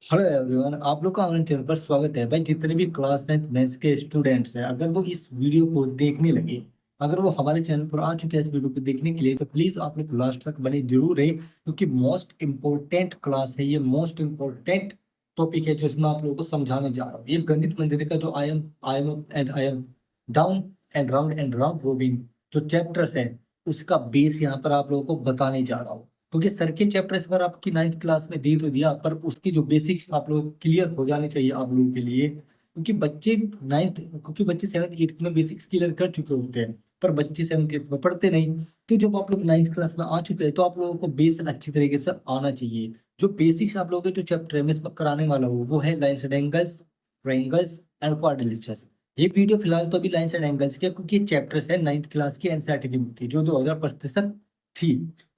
Hello everyone, आप लोग का हमारे चैनल पर स्वागत है। भाई, जितने भी क्लास 9 मैथ्स के स्टूडेंट्स हैं, अगर वो इस वीडियो को देखने लगे, अगर वो हमारे चैनल पर आ चुके हैं इस वीडियो को देखने के लिए, तो प्लीज आप लोग लास्ट तक बने जरूर रहे, क्योंकि मोस्ट इंपॉर्टेंट क्लास है ये, मोस्ट इंपॉर्टेंट टॉपिक है जो इसमें आप लोगों को समझाने जा रहा हूँ। ये गणित मंदिर का जो आई am up and I am down and round robin जो चैप्टर्स है, उसका बेस यहाँ पर आप लोगों को बताने जा रहा हूँ। क्योंकि सर्किल चैप्टर इस बार आपकी 9th क्लास में दे तो दिया, पर उसकी जो बेसिक्स आप लोग क्लियर हो जाने चाहिए आप लोगों के लिए, क्योंकि बच्चे 7th 8th में बेसिक्स क्लियर कर चुके होते हैं, पर बच्चे 7th 8th में पढ़ते नहीं। तो जब आप लोग 9th क्लास में आ चुके हैं, तो आप लोगों को बेस अच्छी तरीके से आना चाहिए। जो बेसिक्स आप लोगों के जो चैप्टर है मैं इसमें कराने वाला हूँ, वो है lines and angles, triangles and quadrilaterals. ये वीडियो फिलहाल तो अभी लाइन्स एंड एंगल्स के, क्योंकि ये चैप्टर्स है 9th क्लास की एनसीईआरटी की बुक की, जो 2025 तक थी।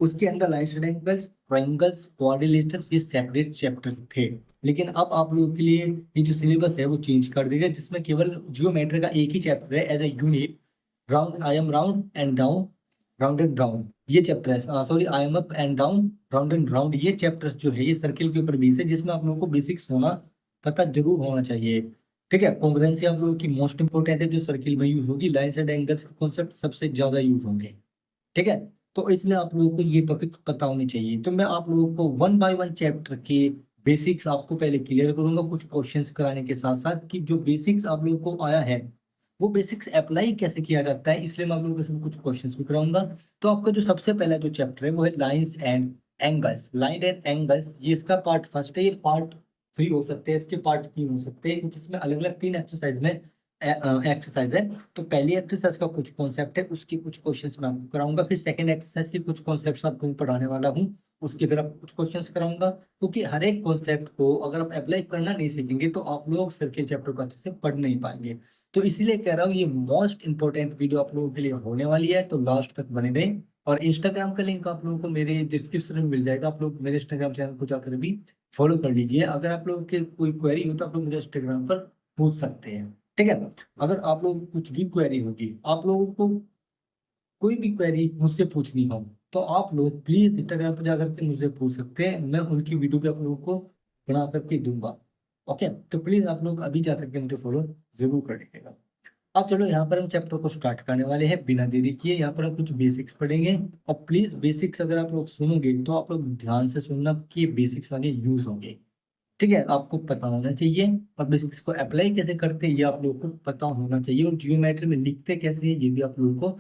उसके अंदर lines and angles, triangles, quadrilaterals ये सेपरेट चैप्टर्स थे। लेकिन अब आप लोगों के लिए ये जो सिलेबस है वो चेंज कर देगा, जिसमें केवल जियोमेट्री का एक ही चैप्टर है as a unit, round I am round and down, round and round ये चैप्टर है। Sorry, I am up and down, round and round ये चैप्टर्स जो है ये सर्किल के ऊपर बेस है, जिसमें आप लोगों को बेसिक्स होना पता जरूर होना चाहिए। ठीक है, कॉन्ग्रुएंसी आप लोगों की मोस्ट इंपोर्टेंट है जो सर्किल में यूज होगी। लाइन्स एंड एंगल्स के कॉन्सेप्ट सबसे ज्यादा यूज होंगे। ठीक है, तो इसलिए आप लोगों को ये टॉपिक पता होने चाहिए। तो मैं आप लोगों को वन बाय वन चैप्टर के बेसिक्स आपको पहले क्लियर करूंगा, कुछ क्वेश्चंस कराने के साथ साथ, कि जो बेसिक्स आप लोगों को आया है वो बेसिक्स अप्लाई कैसे किया जाता है, इसलिए मैं आप लोगों को कुछ क्वेश्चंस भी कराऊंगा। तो आपका जो सबसे पहला जो चैप्टर है वो है lines and angles. Line and angles ये इसका पार्ट फर्स्ट है, ये पार्ट 3 हो सकते हैं, इसके पार्ट 3 हो सकते हैं, क्योंकि इसमें अलग अलग 3 एक्सरसाइज में एक्सरसाइज है। तो पहली एक्सरसाइज का कुछ कॉन्सेप्ट है, उसकी कुछ क्वेश्चंस मैं आपको कराऊंगा। फिर सेकंड एक्सरसाइज के कुछ कॉन्सेप्ट्स आपको पढ़ाने वाला हूँ, उसके फिर आपको कुछ क्वेश्चंस कराऊंगा। क्योंकि हर एक कॉन्सेप्ट को अगर आप अप्लाई करना नहीं सीखेंगे तो आप लोग सर्किल चैप्टर को अच्छे से पढ़ नहीं पाएंगे। तो इसीलिए कह रहा हूँ ये मोस्ट इंपॉर्टेंट वीडियो आप लोगों के लिए होने वाली है, तो लास्ट तक बने रहें। और इंस्टाग्राम का लिंक आप लोगों को मेरे डिस्क्रिप्शन में मिल जाएगा, आप लोग मेरे इंस्टाग्राम चैनल को जाकर भी फॉलो कर लीजिए। अगर आप लोगों के कोई क्वेरी हो तो आप लोग मेरे इंस्टाग्राम पर पूछ सकते हैं। ठीक है, अगर आप लोगों को कुछ भी क्वेरी होगी, आप लोगों को कोई भी क्वेरी मुझसे पूछनी हो, तो आप लोग प्लीज इंस्टाग्राम पर जाकर के मुझसे पूछ सकते हैं। मैं उनकी वीडियो भी आप लोगों को बना करके दूंगा। ओके, तो प्लीज आप लोग अभी जाकर के मुझे फॉलो जरूर कर लीजिएगा। अब चलो यहाँ पर हम चैप्टर को स्टार्ट करने वाले हैं बिना देरी किए। यहाँ पर हम कुछ बेसिक्स पढ़ेंगे, और प्लीज बेसिक्स अगर आप लोग सुनोगे तो आप लोग ध्यान से सुनना कि ये बेसिक्स आगे यूज होंगे। ठीक है, आपको पता होना चाहिए। और बेसिक्स को अप्लाई कैसे करते हैं ये आप लोगों को पता होना चाहिए, और जियोमेट्री में लिखते कैसे हैं ये भी आप लोगों को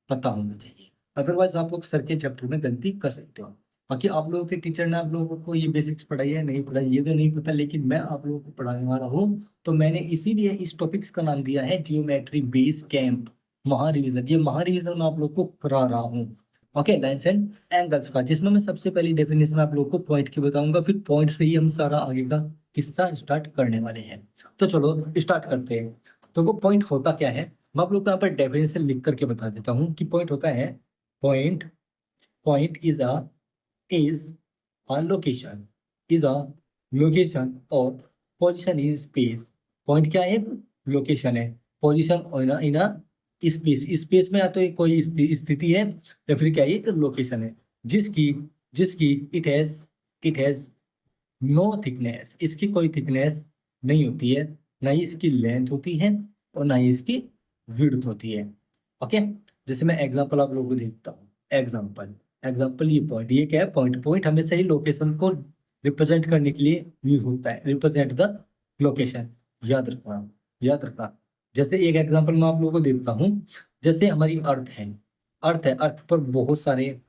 पता होना चाहिए। अदरवाइज आप लोग सर के चैप्टर में गलती कर सकते हो। बाकी आप लोगों के टीचर ने आप लोगों को ये बेसिक्स पढ़ाई है नहीं पढ़ाई ये तो नहीं पता, लेकिन मैं आप लोगों को पढ़ाने वाला हूँ। तो मैंने इसीलिए इस टॉपिक्स का नाम दिया है जियोमेट्री बेस कैंप महा रिवीजन। ये महा रिवीजन मैं आप लोग को करा रहा हूँ। ओके, लाइन्स एंड एंगल्स का, जिसमें मैं सबसे पहली डेफिनेशन आप लोगों को पॉइंट की बताऊंगा, फिर पॉइंट से ही हम सारा आगे का किस्सा स्टार्ट करने वाले हैं। तो चलो स्टार्ट करते हैं। तो वो पॉइंट होता क्या है, मैं आप लोग को यहाँ पर डेफिनेशन लिख करके बता देता हूँ कि पॉइंट होता है, point point is a location, is a location और पोजीशन इन स्पेस। पॉइंट क्या है, लोकेशन है, position in a space, space में या तो कोई स्थिति है, या फिर क्या है, एक लोकेशन है जिसकी जिसकी इट हैज नो थिकनेस, इसकी कोई थिकनेस नहीं होती है, ना ही इसकी लेंथ होती है और ना ही इसकी विड्थ होती है। ओके, जैसे मैं एग्जांपल आप लोगों को देता हूँ। एग्जांपल एग्जांपल ये पॉइंट, ये क्या है, पॉइंट पॉइंट हमेशा ही लोकेशन को रिप्रेजेंट करने के लिए यूज होता है, रिप्रेजेंट द लोकेशन। याद रखना, याद रखना। जैसे एक एग्जांपल मैं आप लोगों को देता हूँ। जैसे हमारी अर्थ है, अर्थ पर बहुत सारे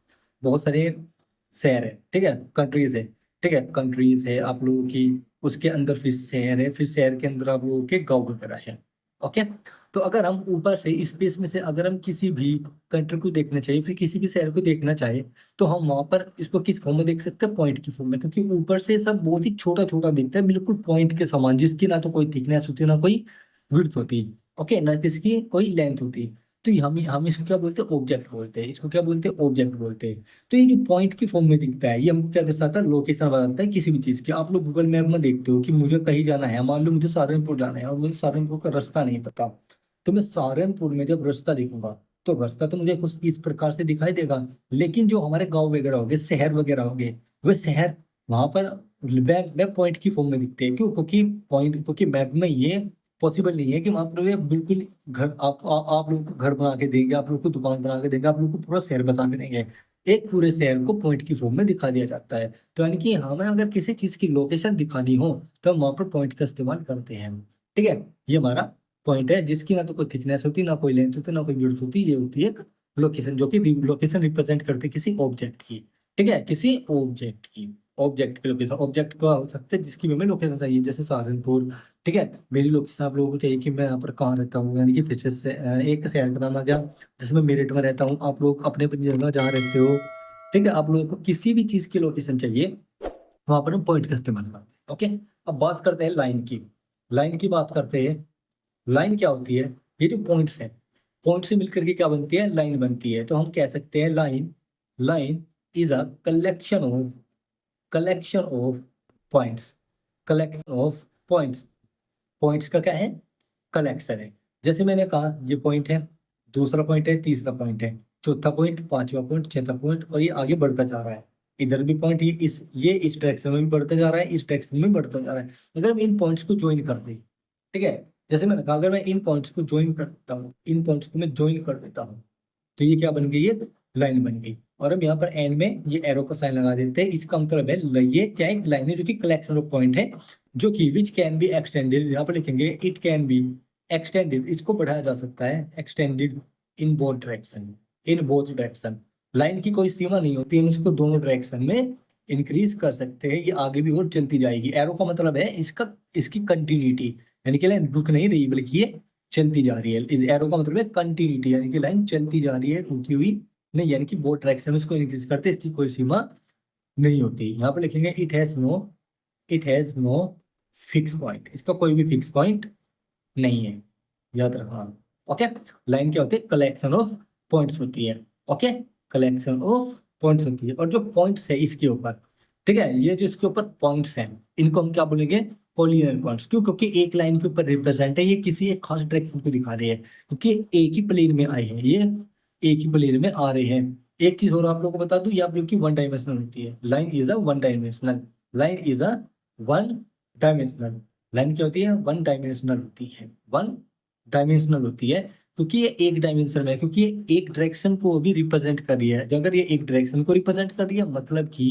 शहर है, ठीक है, कंट्रीज है। ठीक है, कंट्रीज है आप लोगों की, उसके अंदर फिर शहर है, फिर शहर के अंदर आप लोगों के गाँव वगैरह है। ओके, तो अगर हम ऊपर से स्पेस में से अगर हम किसी भी कंट्री को देखना चाहिए, फिर किसी भी शहर को देखना चाहे, तो हम वहां पर इसको किस फॉर्म में देख सकते हैं, पॉइंट की फॉर्म में, क्योंकि ऊपर से सब बहुत ही छोटा छोटा दिखता है, बिल्कुल पॉइंट के समान, जिसकी ना तो कोई थिकनेस होती है ना कोई विड्थ होती। ओके, ना किसकी कोई लेंथ होती। तो हम इसको क्या बोलते हैं, ऑब्जेक्ट बोलते हैं, इसको क्या बोलते हैं, ऑब्जेक्ट बोलते हैं। तो ये जो पॉइंट की फॉर्म में दिखता है, ये हमको क्या दर्शाता है, लोकेशन बताता है किसी भी चीज की। आप लोग गूगल मैप में देखते हो कि मुझे कहीं जाना है, मान लो मुझे सहारनपुर जाना है और मुझे सहारनपुर का रास्ता नहीं पता, तो मैं सहारनपुर में जब रास्ता देखूंगा तो रास्ता तो मुझे कुछ इस प्रकार से दिखाई देगा। लेकिन जो हमारे गांव वगैरह हो गए, शहर वगैरह हो गए, वे शहर वहां पर मैप पॉइंट की फॉर्म में दिखते हैं। क्यों? क्योंकि मैप में ये पॉसिबल नहीं है कि आप लोग बिल्कुल घर आप लोगों को घर बना के देंगे, आप लोग को दुकान बना के देंगे, आप लोग को पूरा शहर बसा के देंगे। एक पूरे शहर को पॉइंट की फॉर्म में दिखा दिया जाता है। तो यानी कि हमें अगर किसी चीज की लोकेशन दिखानी हो तो हम वहां पर पॉइंट का इस्तेमाल करते हैं। ठीक है, ये हमारा पॉइंट है जिसकी ना तो कोई थिकनेस होती, ना कोई लेंथ होती, ना कोई विड्थ होती। ये होती है लोकेशन, जो कि लोकेशन रिप्रेजेंट करती है किसी ऑब्जेक्ट की। ठीक है, किसी ऑब्जेक्ट की, ऑब्जेक्ट की लोकेशन। ऑब्जेक्ट का हो सकता है जिसकी हमें लोकेशन चाहिए, जैसे सहारनपुर। ठीक है, मेरी लोकेशन आप लोगों को चाहिए कि मैं यहाँ पर कहाँ रहता हूँ, यानी कि फिर से एक शहर का नाम आ गया, जैसे मैं मेरठ में रहता हूँ, आप लोग अपने अपनी जगह जहाँ रहते हो। ठीक है, आप लोगों को किसी भी चीज की लोकेशन चाहिए, वहां पर हम पॉइंट का इस्तेमाल करते हैं। ओके, अब बात करते हैं लाइन की। लाइन की बात करते हैं। लाइन क्या होती है? ये जो पॉइंट्स है, पॉइंट से मिलकर के क्या बनती है? लाइन बनती है। तो हम कह सकते हैं line line is a collection of points. Collection of points. Points का क्या है? कलेक्शन है। जैसे मैंने कहा ये पॉइंट है, दूसरा पॉइंट है, तीसरा पॉइंट है, चौथा पॉइंट, पांचवा पॉइंट, छठा पॉइंट, और ये आगे बढ़ता जा रहा है। इधर भी पॉइंट, ये इस डायरेक्शन में भी बढ़ता जा रहा है, इस डायरेक्शन में बढ़ता जा रहा है। अगर हम इन पॉइंट्स को ज्वाइन कर दें, ठीक है, जैसे मैंने कहा अगर मैं इन पॉइंट्स को ज्वाइन करता हूँ, इन पॉइंट्स को मैं ज्वाइन कर देता हूँ, तो ये क्या बन गई? ये लाइन बन गई। और हम यहाँ पर एंड में ये एरो का साइन लगा देते हैं। इसका मतलब है ये क्या है? लाइन है जो कि कलेक्शन ऑफ पॉइंट है, जो कि विच कैन बी एक्सटेंडेड। यहाँ पर लिखेंगे इट कैन बी एक्सटेंडेड, इसको बढ़ाया जा सकता है, extended in both direction. In both direction, line की कोई सीमा नहीं होती, हम इसको दोनों डायरेक्शन में इंक्रीज कर सकते हैं। ये आगे भी और चलती जाएगी। एरो का मतलब है इसकी कंटिन्यूटी, यानी कि लाइन रुक नहीं रही बल्कि ये चलती जा रही है। इस एरो का मतलब है कंटिन्यूटी, यानी कि लाइन चलती जा रही है, रुकी हुई नहीं। यानी कि बोथ डायरेक्शन में इसको इंक्रीज करते हैं, इसकी कोई सीमा नहीं होती। यहाँ पर लिखेंगे it has no fix point, इसका कोई भी फिक्स पॉइंट नहीं है, याद रखना। ओके, लाइन क्या होती है? कलेक्शन ऑफ पॉइंट्स होती है। ओके, कलेक्शन ऑफ पॉइंट्स होती है। और जो पॉइंट्स है इसके ऊपर, ठीक है, ये जो इसके ऊपर पॉइंट्स हैं, इनको हम क्या बोलेंगे? Collinear points. क्यों? क्योंकि एक लाइन के ऊपर रिप्रेजेंट है, ये किसी एक खास डायरेक्शन को दिखा रही है, क्योंकि एक ही प्लेन में आए हैं, ये एक ही प्लेन में आ रहे हैं। एक चीज और आप लोगों को बता दूं, ये आप लोग की वन डायमेंशनल होती है। Line is a one dimensional, line is a one dimensional. Line क्या होती है? वन डायमेंशनल होती है, वन डायमेंशनल होती है, क्योंकि ये एक डायमेंशन में है, क्योंकि ये एक डायरेक्शन को भी रिप्रेजेंट कर रही है। अगर ये एक डायरेक्शन को रिप्रेजेंट कर रही है, मतलब कि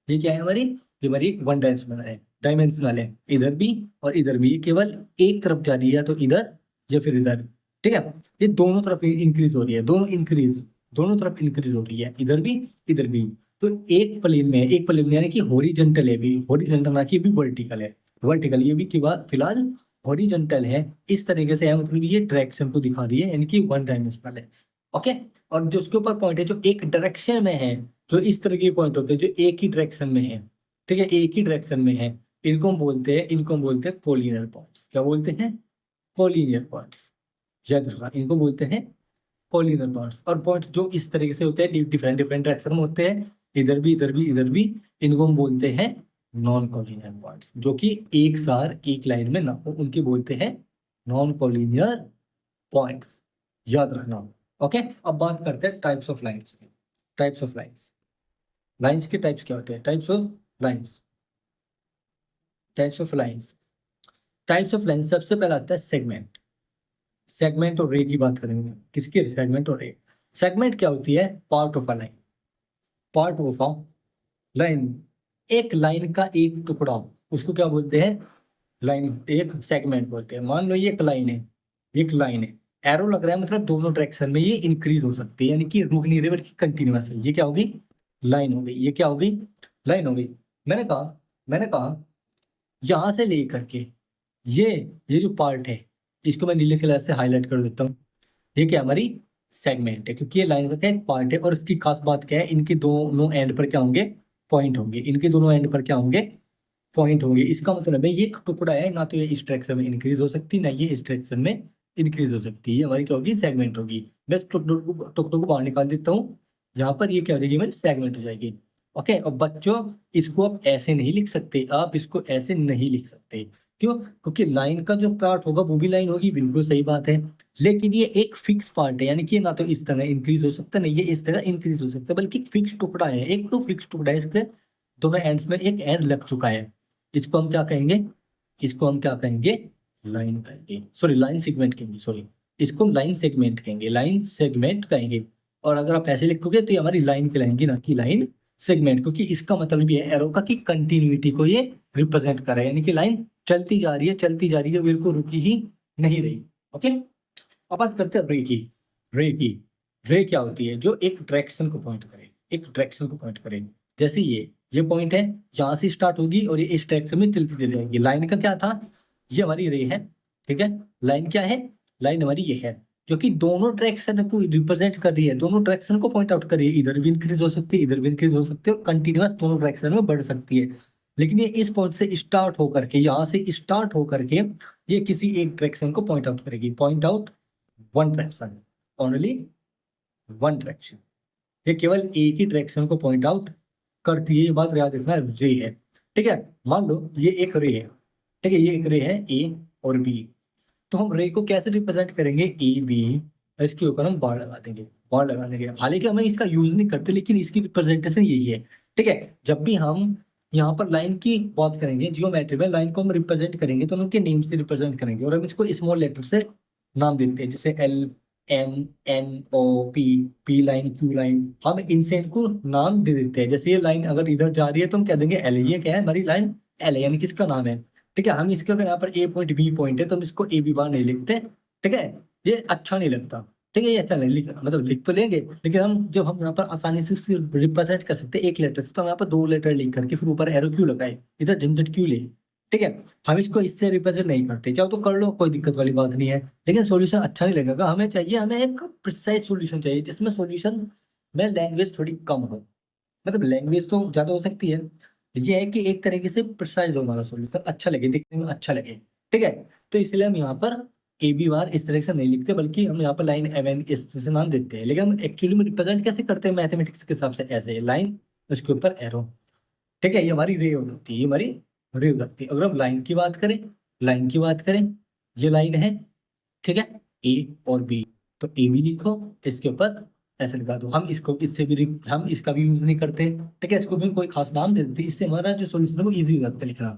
ये क्या है हमारी? ये हमारी वन डायमेंशनल है। इधर भी और इधर भी, ये केवल एक तरफ जा रही है, तो इधर या फिर इधर। ठीक है, ये दोनों तरफ इंक्रीज हो रही है, दोनों तरफ इंक्रीज हो रही है, इधर भी इधर भी। तो एक प्लेन में है, एक प्लेन में, यानी कि हॉरिजॉन्टल है भी, हॉरिजॉन्टल ना कि भी वर्टिकल है। वर्टिकल ये भी के बाद फिलहाल हॉरिजॉन्टल है, इस तरीके से है, मतलब ये डायरेक्शन को दिखा रही है, यानी कि वन डायमेंशनल है। ओके, और जो उसके ऊपर पॉइंट है जो एक डायरेक्शन में है, जो इस तरह के पॉइंट होते हैं जो एक ही डायरेक्शन में है, ठीक है, एक ही डायरेक्शन में है, इनको हम बोलते हैं कोलिनियर पॉइंट्स। क्या बोलते हैं? Collinear points. याद रखना, इनको बोलते हैं कोलिनियर पॉइंट्स। और पॉइंट्स जो इस तरीके से होते हैं, डिफरेंट डिफरेंट डायरेक्शन में होते हैं, इधर भी इधर भी इधर भी, इनको हम बोलते हैं नॉन कोलिनियर पॉइंट्स। जो कि एक साथ एक लाइन में ना हो, उनके बोलते हैं नॉन कोलिनियर पॉइंट्स। याद रखना। ओके, अब बात करते हैं टाइप्स ऑफ लाइंस की। टाइप्स ऑफ लाइंस, लाइंस के टाइप्स क्या होते हैं? Types of lines, types of lines, types of lines. सबसे पहला आता है सेगमेंट। सेगमेंट और रे की बात करेंगे। किसकी? सेगमेंट और रे। सेगमेंट क्या होती है? Part of a line, part of a line. एक लाइन का एक टुकड़ा, उसको क्या बोलते हैं? लाइन, एक सेगमेंट बोलते हैं। मान लो ये एक लाइन है, एक लाइन है, एरो लग रहा है, मतलब दोनों डायरेक्शन में ये इंक्रीज हो सकती है, यानी कि रुक नहीं रही बल्कि कंटिन्यूअस है। ये क्या होगी? लाइन हो गई। ये क्या होगी? लाइन हो गई। मैंने कहा यहां से लेकर के ये ये जो पार्ट है, इसको मैं नीले कलर से हाईलाइट कर देता हूँ। ये क्या हमारी? सेगमेंट है, क्योंकि ये लाइन का क्या एक पार्ट है। और इसकी खास बात क्या है? इनके दोनों एंड पर क्या होंगे? पॉइंट होंगे। इनके दोनों एंड पर क्या होंगे? पॉइंट होंगे। इसका मतलब है ये एक टुकड़ा है, ना तो ये इस डायरेक्शन में इंक्रीज हो सकती, ना ये इस डायरेक्शन में इंक्रीज हो सकती है। ये हमारी क्या होगी? सेगमेंट होगी। मैं इस टुकड़ों को बाहर निकाल देता हूँ, यहाँ पर ये क्या हो जाएगी? हमारी सेगमेंट हो जाएगी। ओके, और बच्चों इसको आप ऐसे नहीं लिख सकते, आप इसको ऐसे नहीं लिख सकते। क्यों? क्योंकि लाइन का जो पार्ट होगा वो भी लाइन होगी, बिल्कुल सही बात है, लेकिन ये एक फिक्स पार्ट है, यानी कि ना तो इस तरह इंक्रीज हो सकता है, नहीं ये इस तरह इंक्रीज हो सकता है, बल्कि फिक्स टुकड़ा है। एक तो फिक्स टुकड़ा है, इसके दोनों एंड्स में एक एंड लग चुका है। इसको हम क्या कहेंगे, इसको हम क्या कहेंगे, लाइन कहेंगे, सॉरी लाइन सेगमेंट कहेंगे, सॉरी इसको लाइन सेगमेंट कहेंगे, लाइन सेगमेंट कहेंगे। और अगर आप ऐसे लिखोगे तो ये हमारी लाइन कहलाएंगी, ना कि लाइन सेगमेंट, क्योंकि इसका मतलब ये है एरो का कि कंटिन्यूटी को ये रिप्रेजेंट कर रहा है, यानी कि लाइन चलती जा रही है, चलती जा रही है, बिल्कुल रुकी ही नहीं रही। ओके, अब बात करते हैं रे की। रे की, रे क्या होती है, जो एक डायरेक्शन को पॉइंट करे, एक डायरेक्शन को पॉइंट करे। जैसे ये पॉइंट है, यहाँ से स्टार्ट होगी और ये इस डायरेक्शन में चलती चली जाएगी। लाइन का क्या था, ये हमारी रे है, ठीक है। लाइन क्या है, लाइन हमारी ये है, जो कि दोनों डायरेक्शन को रिप्रेजेंट कर रही है, दोनों डायरेक्शन को पॉइंट आउट कर रही है। इधर भी इंक्रीज हो सकती है, इधर भी इंक्रीज हो सकती है, और कंटिन्यूअस दोनों डायरेक्शन में बढ़ सकती है। लेकिन ये इस पॉइंट से स्टार्ट होकर के, यहाँ से स्टार्ट होकर के ये किसी एक डायरेक्शन को पॉइंट आउट करेगी, point out one direction, only one direction. ये केवल एक ही डायरेक्शन को पॉइंट आउट करती है, ये बात याद रखना, रे है, ठीक है। मान लो ये एक रे है, ठीक है, ये एक रे है ए और बी, तो हम रे को कैसे रिप्रेजेंट करेंगे, ए बी, इसके ऊपर हम बार लगा देंगे, बार लगा देंगे। हालांकि हम इसका यूज नहीं करते, लेकिन इसकी रिप्रेजेंटेशन यही है, ठीक है। जब भी हम यहाँ पर लाइन की बात करेंगे, जियोमेट्री में लाइन को हम रिप्रेजेंट करेंगे तो हम उनके नेम से रिप्रेजेंट करेंगे, और हम इसको स्मॉल लेटर से नाम देते हैं, जैसे L M N O P, P line Q line, हम इनसे इनको नाम दे देते हैं। जैसे ये लाइन अगर इधर जा रही है तो हम कह देंगे एल, ये क्या है, हमारी लाइन एल है, यानी कि इसका नाम है, ठीक है। हम इसके अगर यहाँ पर ए पॉइंट बी पॉइंट है तो हम इसको ए बी बार नहीं लिखते, ठीक है, ये अच्छा नहीं लगता, ठीक है, ये अच्छा नहीं लिख, मतलब लिख तो लेंगे, लेकिन हम जब हम यहाँ पर आसानी से उसको रिप्रेजेंट कर सकते हैं एक लेटर से, तो हम यहाँ पर दो लेटर लिख करके फिर ऊपर एरो क्यों लगाए, इधर झंझट क्यों ले, ठीक है। हम इसको इससे रिप्रेजेंट नहीं करते, चाहो तो कर लो, कोई दिक्कत वाली बात नहीं है, लेकिन सॉल्यूशन अच्छा नहीं लगेगा। हमें चाहिए, हमें एक प्रिसाइज सॉल्यूशन चाहिए, जिसमें सॉल्यूशन में लैंग्वेज थोड़ी कम हो, मतलब लैंग्वेज तो ज्यादा हो सकती है, ये है कि एक तरीके से प्रिसाइज हो हमारा सॉल्यूशन, अच्छा लगे, दिखने में अच्छा लगे, ठीक है। तो इसलिए हम यहाँ पर ए बी बार इस तरह से नहीं लिखते, बल्कि हम यहाँ पर लाइन एम एन इस तरह से नाम देते हैं। लेकिन हम एक्चुअली में रिप्रेजेंट कैसे करते हैं मैथमेटिक्स के हिसाब से, ऐसे लाइन, उसके ऊपर एरो, ठीक है, ये हमारी रे हो सकती है, ये हमारी रे हो सकती है। अगर हम लाइन की बात करें, लाइन की बात करें, ये लाइन है, ठीक है, ए और बी, तो ए बी लिखो, इसके ऊपर ऐसे लगा दो। हम इसको इससे भी हम इसका भी यूज नहीं करते, ठीक है, इसको भी कोई खास नाम दे देते, इससे हमारा जो सोल्यूशन है वो इजी हो जाता है लिखना,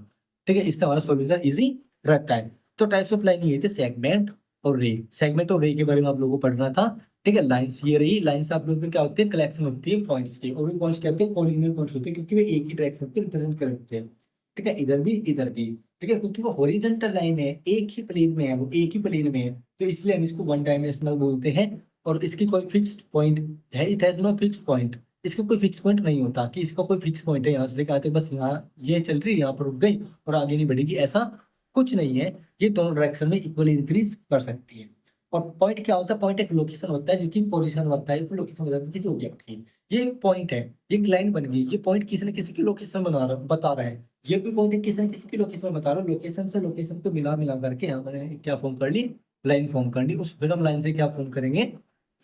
ठीक है, इससे हमारा सोल्यूशन इजी रहता है। तो टाइप्स ऑफ लाइन ये थे, सेगमेंट और रे। सेगमेंट और रे के बारे में आप लोगों को पढ़ना था, ठीक है। लाइंस ये रही, लाइंस आप लोगों की क्या होती है, कलेक्शन होती है पॉइंट्स की, और भी पॉइंट्स क्या होते हैं, कोलिनियर पॉइंट्स होते हैं, क्योंकि वे एक ही डायरेक्शन को रिप्रेजेंट कर देते हैं, ठीक है, इधर भी इधर भी, ठीक है, क्योंकि वो हॉरिजॉन्टल लाइन है, एक ही प्लेन में है, वो एक ही प्लेन में है, तो इसलिए हम इसको वन डायमेंशनल बोलते हैं। और इसकी कोई फिक्स्ड पॉइंट है, it has no fixed point, इसका कोई फिक्स पॉइंट नहीं होता कि इसका कोई फिक्स पॉइंट है, यहाँ से लेकर आते बस यहाँ ये चल रही है, यहाँ पर रुक गई और आगे नहीं बढ़ेगी, ऐसा कुछ नहीं है। ये दोनों डायरेक्शन में इक्वली इंक्रीज कर सकती है। और पॉइंट क्या होता है, पॉइंट एक लोकेशन होता है, जो कि पोजीशन होता है, लोकेशन बताता है किसी ऑब्जेक्ट की। ये एक पॉइंट है, एक लाइन बन गई, ये पॉइंट किसी न किसी की लोकेशन बता रहा है, ये भी पॉइंट है किसी न किसी की लोकेशन बता रहा है। लोकेशन से लोकेशन को मिला मिला करके हमने क्या फॉर्म कर ली, लाइन फॉर्म कर ली। उस फिर हम लाइन से क्या फॉर्म करेंगे,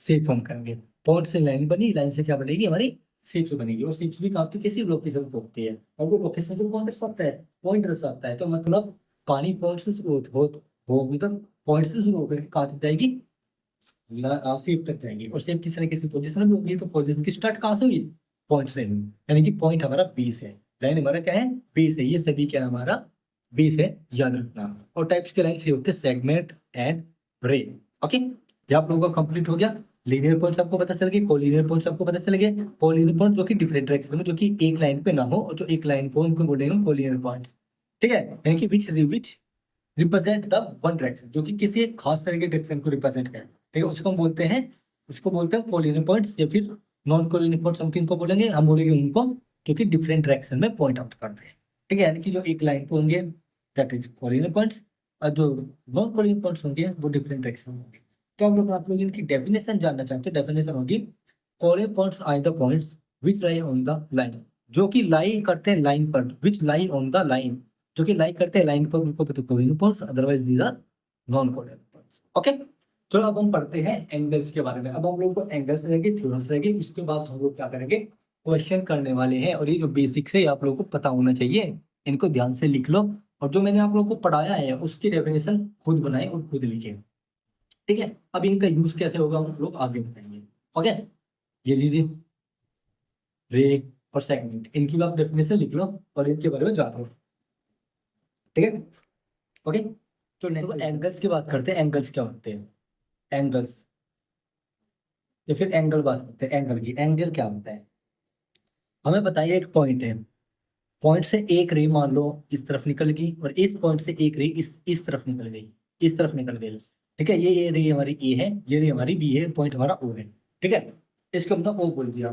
शेप फॉर्म करेंगे। पॉइंट से लाइन बनी, लाइन से क्या बनेगी, हमारी शेप्स बनेगी, और शेप्स भी कहाँ किसी लोकेशन को होती है, और वो लोकेशन को कौन दर्शाता है, पॉइंट दर्शाता है। तो मतलब पानी पॉइंट से शुरू हो मतलब पॉइंट से शुरू होकर कहाँ तक जाएगी, सेप तक जाएंगे, और सेप किसी न किसी पोजीशन में होगी। तो पोजीशन की स्टार्ट कहाँ से हुई, पॉइंट से हुई, यानी कि पॉइंट हमारा बेस है, लाइन हमारा क्या है, बेस है, ये सभी क्या है, हमारा बेस है, याद रखना। और टाइप्स के लाइन से होते हैं सेगमेंट एंड रे। ओके, ये आप लोगों का कंप्लीट हो गया। लीनियर पॉइंट्स आपको पता चल गए, कोलिनियर पॉइंट्स आपको पता चल गए। कोलिनियर पॉइंट जो कि डिफरेंट डायरेक्शन में, जो कि एक लाइन पे ना हो, और जो एक लाइन को उनको बोलेंगे हम कोलिनियर पॉइंट्स, ठीक है, यानी कि which represent the one direction, जो कि किसी एक खास तरह के डायरेक्शन को रिप्रेजेंट करे, ठीक है, उसको बोलते हैं कोलिनियर पॉइंट्स, या फिर नॉन कोलिनियर पॉइंट्स हम किनको बोलेंगे, हम बोलेंगे उनको जो कि डिफरेंट डायरेक्शन में पॉइंट आउट करते हैं, ठीक है, यानी कि जो एक लाइन पे होंगे दैट इज कोलिनियर पॉइंट्स, और जो नॉन कोलिनियर पॉइंट्स होंगे वो डिफरेंट डायरेक्शन में होंगे। तो आप लोग इनकी डेफिनेशन जानना चाहते हैं, डेफिनेशन होगी, collinear points are the points which lie on the line, जो कि लाई करते हैं लाइन पर, which lie on the line, जो कि लाइक करते हैं लाइन पर, उनको collinear points, otherwise these are non collinear points. Okay, चलो अब हम पढ़ते हैं एंगल्स के बारे में। अब हम लोग को एंगल्स रहेंगे, थ्योरम्स रहेंगे, उसके बाद हम लोग क्या करेंगे, क्वेश्चन करने वाले हैं। और ये जो बेसिक्स है आप लोगों को पता होना चाहिए, इनको ध्यान से लिख लो, और जो मैंने आप लोगों को पढ़ाया है उसकी डेफिनेशन खुद बनाए और खुद लिखे, ठीक है। अब इनका यूज कैसे होगा हम लोग आगे बताएंगे। ओके, ये लीजिए रे और सेगमेंट, इनकी भी आप डेफिनेशन लिख लो और इनके बारे में जान लो। ठीक है। ओके, तो नेक्स्ट एंगल्स की बात करते हैं। एंगल्स क्या होते हैं? एंगल्स, या फिर एंगल बात करते हैं एंगल की। एंगल क्या होता है? हमें बताइए, एक पॉइंट है, पॉइंट से एक रे मान लो इस तरफ निकल गई, और इस पॉइंट से एक रे इस तरफ निकल गई, इस तरफ निकल गई। ठीक है, ये रे हमारी ए है, ये रे हमारी बी है, पॉइंट हमारा ओ है। ठीक है, इसको हमने ओ बोल दिया।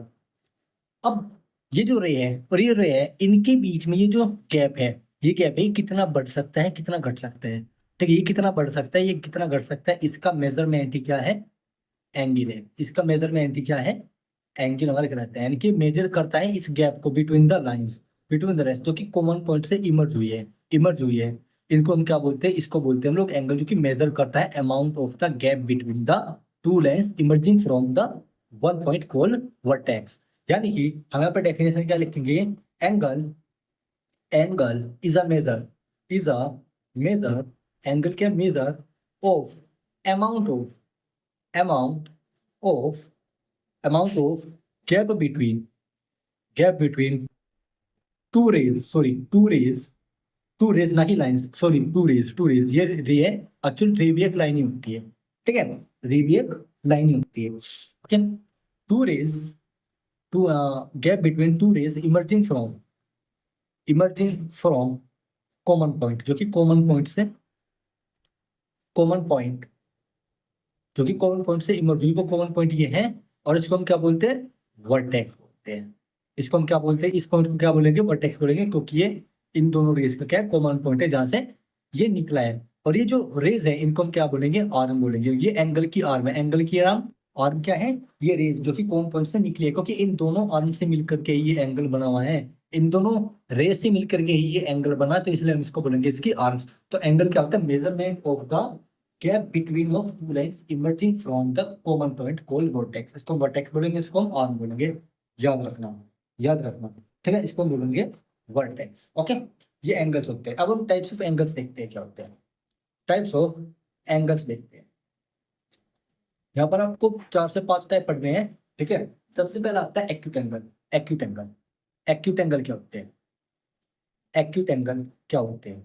अब ये जो रे है और ये रे है, इनके बीच में ये जो गैप है, ये गैप है, ये कितना बढ़ सकता है, कितना घट सकता है? ठीक है, ये कितना बढ़ सकता है, ये कितना घट सकता है, इसका मेजरमेंट क्या है? एंगल है। इसका मेजरमेंट क्या है? एंगल हमारे कहलाता है, यानी कि मेजर करता है इस गैप को between the lines, between the lines, जो कि कॉमन पॉइंट से इमर्ज हुई है, इमर्ज हुई है। इनको हम क्या बोलते हैं? इसको बोलते हैं हम लोग एंगल, जो कि मेजर करता है amount of the gap between the two lines emerging from the one point called vertex. यानी कि हम यहाँ पर डेफिनेशन क्या लिखेंगे? Angle, angle is a measure, is a measure, angle क्या? Measure of amount of, amount of amount of gap between, gap between two rays, sorry two rays, two rays ना कि lines, sorry two rays, two rays, ये ray है, actual रे भी एक line ही होती है। ठीक है, रे भी एक लाइन ही होती है। Okay, two rays, two gap between two rays emerging from, emerging from common point, जो कि कॉमन पॉइंट से, कॉमन पॉइंट जो कि कॉमन पॉइंट से इमर्ज हुई, वो कॉमन पॉइंट ये है, और इसको हम क्या बोलते हैं? वर्टेक्स बोलते हैं। इसको हम क्या बोलते हैं? इस पॉइंट को क्या बोलेंगे? वर्टेक्स बोलेंगे, क्योंकि ये इन दोनों रेस का क्या है? कॉमन पॉइंट है, जहां से ये निकला है। और ये जो रेज है, इनको हम क्या बोलेंगे? आर्म बोलेंगे। ये एंगल की आर्म है, एंगल की आर्म, आर्म क्या है? ये रेज जो कि कॉमन पॉइंट से निकली है, क्योंकि इन दोनों आर्म से मिलकर के ये एंगल बना हुआ है, इन दोनों रेस से मिलकर के ही ये एंगल बना, तो इसलिए हम इसको बोलेंगे इसकी आर्म्स। तो एंगल क्या होता है? Measurement of the gap between of two lines emerging from the common point called vertex। इसको vertex बोलेंगे, इसको हम आर्म बोलेंगे। याद रखना, याद रखना। ठीक है, इसको हम बोलेंगे वर्टेक्स। ओके, ये एंगल्स होते हैं। अब हम टाइप्स ऑफ एंगल्स देखते हैं क्या होते हैं। टाइप्स ऑफ एंगल्स देखते हैं। यहाँ पर आपको 4 से 5 टाइप पढ़ने हैं। ठीक है, सबसे पहला आता है acute angle. Acute angle, acute angle क्या होते हैं? एक्यूट एंगल क्या होते हैं?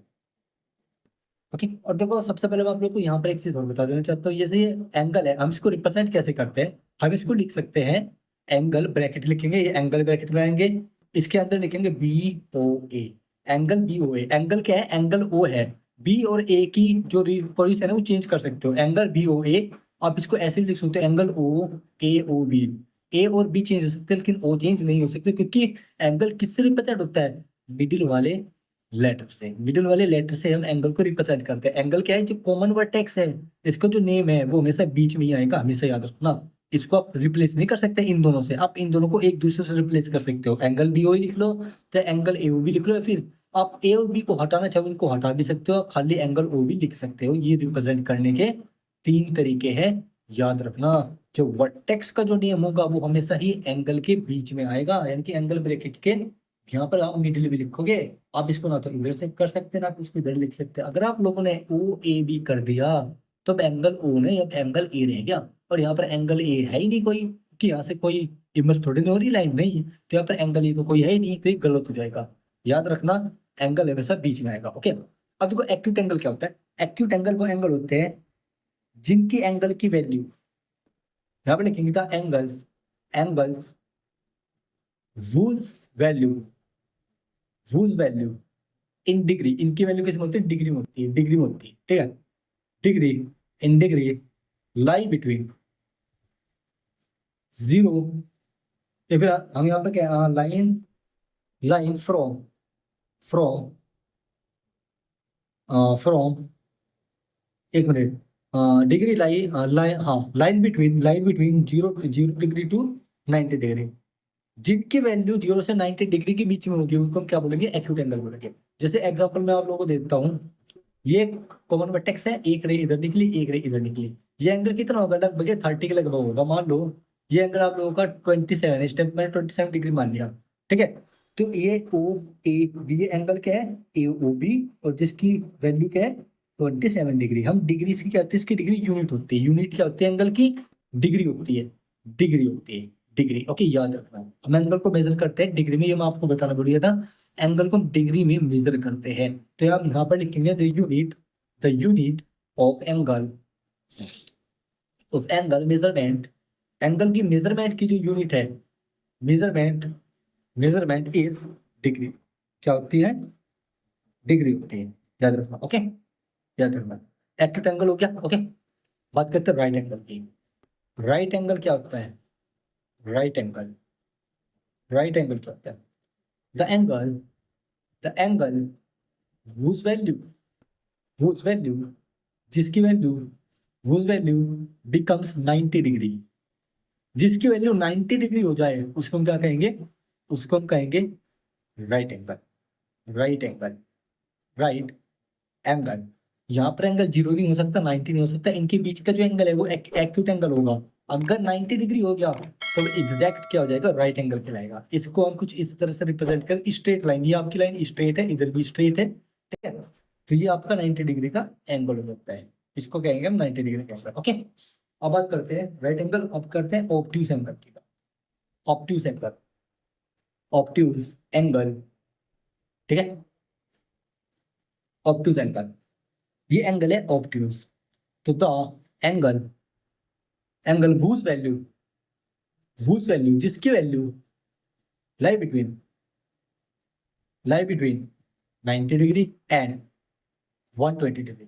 ओके, और देखो, सबसे पहले मैं आप लोग को यहाँ पर एक चीज और बता देना चाहता हूँ। जैसे ये एंगल है, हम इसको रिप्रेजेंट कैसे करते हैं? हम इसको लिख सकते हैं, एंगल ब्रैकेट लिखेंगे, ये एंगल ब्रैकेट लगाएंगे, इसके अंदर लिखेंगे बी ओ ए। एंगल बी ओ ए, एंगल क्या है? एंगल ओ है, बी और ए की जो पोजिशन है वो चेंज कर सकते हो, एंगल बी ओ ए। आप इसको ऐसे भी लिख सकते हो, एंगल ओ ए ओ बी। ए और बी चेंज हो सकते हैं, लेकिन ओ चेंज नहीं हो सकते, क्योंकि एंगल किससे रिप्रेजेंट होता है? मिडिल वाले लेटर से, मिडिल वाले लेटर से हम एंगल को रिप्रेजेंट करते हैं। एंगल क्या है? जो कॉमन वर्टेक्स है, इसका जो नेम है वो हमेशा बीच में ही आएगा, हमेशा याद रखना। इसको आप रिप्लेस नहीं कर सकते इन दोनों से, आप इन दोनों को एक दूसरे से रिप्लेस कर सकते हो। एंगल बी ओ लिख लो, चाहे एंगल ए ओ भी लिख लो, या फिर आप ए और बी को हटाना चाहो, इनको हटा भी सकते हो, खाली एंगल ओ भी लिख सकते हो। ये रिप्रेजेंट करने के 3 तरीके हैं, याद रखना। जो वर्टेक्स का जो नियम होगा वो हमेशा ही एंगल के बीच में आएगा, यानी कि एंगल ब्रैकेट के यहाँ पर आप मिडिल भी लिखोगे। आप इसको ना तो इधर से कर सकते हैं, ना आप इसको इधर लिख सकते हैं। अगर आप लोगों ने ओ ए बी कर दिया, तो अब एंगल ओ ने अब एंगल ए रह गया, और यहाँ पर एंगल ए है ही नहीं कोई, कि यहाँ से कोई इमेज थोड़ी नहीं हो रही, लाइन नहीं, तो यहाँ पर एंगल ए तो कोई है ही नहीं, तो ये गलत हो जाएगा। याद रखना, एंगल हमेशा बीच में आएगा। ओके, अब देखो एक्यूट एंगल क्या होता है। एक्यूट एंगल वो एंगल होते हैं जिनकी एंगल की वैल्यू, यहाँ पर लिखेंगे था angles, angles whose value, whose value in degree, इनकी वैल्यू किस में होती है? डिग्री में होती है, डिग्री में होती है। ठीक है, degree, in degree lie between 0, या फिर हम यहाँ पर क्या, line, line from, from, from, एक मिनट, डिग्री लाई, लाइन, हाँ, line between, line between 0 degree to 90 degree, जिनकी वैल्यू 0 से 90 डिग्री के बीच में होगी, उनको हम क्या बोलेंगे? एक्यूट एंगल बोलेंगे। जैसे एग्जांपल मैं आप लोगों को देता हूँ, ये कॉमन वर्टेक्स है, एक रे इधर निकली, एक रे इधर निकली, ये एंगल कितना होगा? लगभग 30 के लगभग होगा। मान लो ये एंगल आप लोगों का 27, इस टाइम मैंने 27 डिग्री मान लिया। ठीक है, तो ये ओ ए बी, ये एंगल क्या है? ए ओ बी, और जिसकी वैल्यू क्या है? 27 डिग्री। हम डिग्री इसकी क्या होती है? इसकी डिग्री यूनिट होती है। यूनिट क्या होती है? एंगल की डिग्री होती है, डिग्री होती है, डिग्री। ओके, याद रखना, हम एंगल को मेजर करते हैं डिग्री में, ये मैं आपको बताना भूल गया था। एंगल को हम डिग्री में मेजर करते हैं। तो आप यहाँ पर लिखेंगे the unit of angle measurement, angle की मेजरमेंट की जो यूनिट है, मेजरमेंट मेजरमेंट इज डिग्री। क्या होती है? डिग्री होती है, याद रखना। ओके, याद रखना। एक्यूट एंगल हो गया। ओके, बात करते हैं राइट एंगल की। राइट एंगल क्या होता है? राइट एंगल, राइट एंगल क्या होता है? The angle, the angle whose value, whose value, जिसकी value, whose value becomes 90 degree, जिसकी वैल्यू 90 डिग्री हो जाए उसको हम क्या कहेंगे? उसको हम कहेंगे right angle. Right angle, right angle. यहाँ पर एंगल 0 नहीं हो सकता, 90 नहीं हो सकता, इनके बीच का जो एंगल है वो एक्यूट एंगल होगा। अगर 90 डिग्री हो गया तो एग्जैक्ट क्या हो जाएगा? राइट एंगल कहलाएगा। इसको हम कुछ इस तरह से रिप्रेजेंट कर, स्ट्रेट लाइन, ये आपकी लाइन स्ट्रेट है, इधर भी स्ट्रेट है, ठीक है, तो ये आपका 90 डिग्री का एंगल हो सकता है। इसको कहेंगे हम 90 डिग्री का एंगल। ओके, अब बात करते हैं राइट एंगल। अब करते हैं ऑब्ट्यूज एंगल की। ऑब्ट्यूज एंगल, ऑब्ट्यूज एंगल, ठीक है, ऑब्ट्यूज एंगल, ये एंगल है ऑब्ट्यूज। तो the angle, angle whose value, whose value, जिसकी value lie between, lie between 90 degree and 120 degree,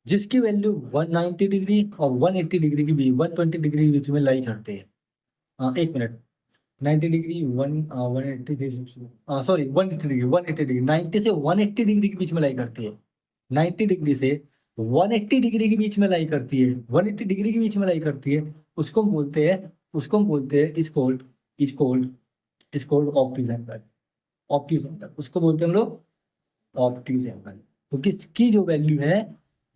जिसकी वैल्यू 190 डिग्री और 180 डिग्री की भी 120 डिग्री के बीच में लाई करते हैं। हाँ, एक minute, 90 degree 180, sorry 180 degree, 180 degree, 90 से 180 डिग्री के बीच में लाई करती है। 90 डिग्री से 180 डिग्री के बीच में लाई करती है, 180 डिग्री के बीच में लाई करती है, उसको हम बोलते हैं, उसको हम बोलते हैं is called, is called, is called obtuse angle. Obtuse angle उसको बोलते हैं हम लोग ऑब्ट्यूज एंगल, क्योंकि इसकी जो वैल्यू है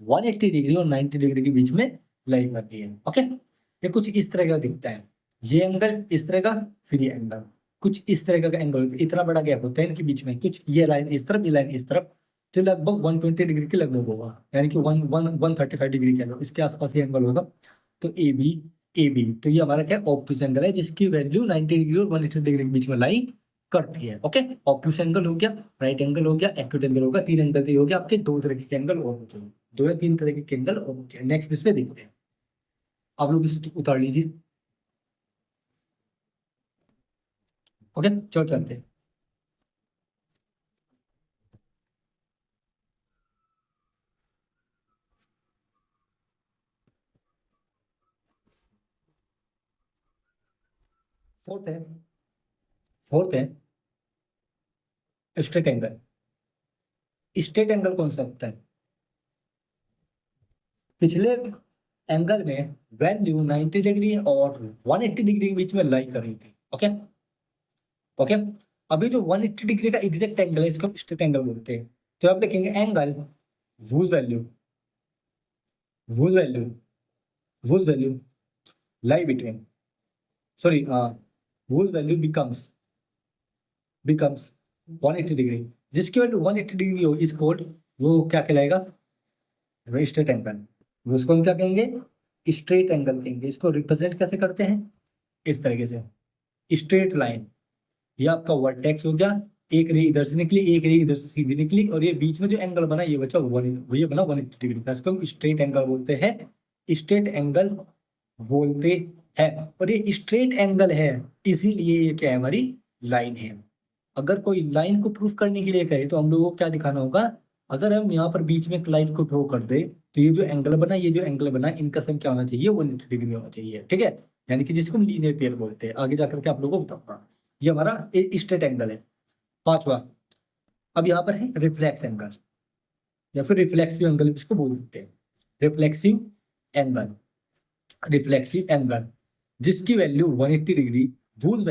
180 डिग्री और 90 डिग्री के बीच में लाई करती है। ओके, ये कुछ इस तरह का दिखता है, ये एंगल इस तरह का, फिर ये एंगल कुछ इस तरह का एंगल, इतना बड़ा गैप होता है इनके बीच में, कुछ ये लाइन इस तरफ, ये लाइन इस तरफ, तो लगभग 120 डिग्री के लगभग होगा, यानी कि 135 डिग्री कह लो, इसके आसपास ये एंगल होगा। तो ए बी, तो ये हमारा क्या ऑब्ट्यूज एंगल है, जिसकी वैल्यू 90 डिग्री और 180 डिग्री के बीच में लाई करती है। ओके, ऑब्ट्यूज एंगल हो गया, राइट एंगल हो गया, एक्यूट एंगल होगा, 3 एंगल तो हो गया आपके, 2 तरह के एंगल और होते हैं, 2 या 3 तरह के एंगल और होते हैं। नेक्स्ट इस पे देखते हैं, आप लोग इसे उतार लीजिए। ओके, चलो चलते हैं। फोर्थ है, फोर्थ है स्ट्रेट एंगल। स्ट्रेट एंगल कौन सा होता है? पिछले एंगल में वैल्यू 90 डिग्री और 180 डिग्री के बीच में लाई कर रही थी। ओके, ओके, अभी जो 180 डिग्री का एग्जैक्ट एंगल है इसको स्ट्रेट एंगल बोलते हैं। तो आप देखेंगे angle whose value, whose value, whose value lie between, sorry, whose value becomes 180 degree, जिसकी वैल्यू 180 डिग्री हो इस कोड, वो क्या कहलाएगा? Straight angle. उसको हम क्या कहेंगे? स्ट्रेट एंगल कहेंगे। इसको रिप्रेजेंट कैसे करते हैं? इस तरीके से, स्ट्रेट लाइन, ये आपका वर्टेक्स हो गया, एक रे इधर से निकली, एक रे इधर से सीधी निकली, और ये बीच में जो एंगल बना ये बचा ये बना 180 डिग्री का, इसको हम स्ट्रेट एंगल बोलते हैं, स्ट्रेट एंगल बोलते हैं। और ये स्ट्रेट एंगल है, इसीलिए ये क्या है? हमारी लाइन है। अगर कोई लाइन को प्रूफ करने के लिए कहे तो हम लोगों को क्या दिखाना होगा? अगर हम यहाँ पर बीच में एक लाइन को ड्रॉ कर दे तो ये जो एंगल बना, ये जो एंगल बना, इनका सम क्या होना चाहिए? 180 डिग्री होना चाहिए, ठीक है, यानी कि जिसको हम लीनियर पेयर बोलते हैं। आगे जाकर के आप लोगों को बताऊंगा। ये हमारा स्ट्रेट एंगल है। पांचवा, अब यहाँ पर है रिफ्लेक्स एंगल, या फिर रिफ्लेक्सिव एंगल इसको बोल देते हैं। रिफ्लेक्सिव एंगल, रिफ्लेक्सिव एंगल जिसकी value 180 degree, whose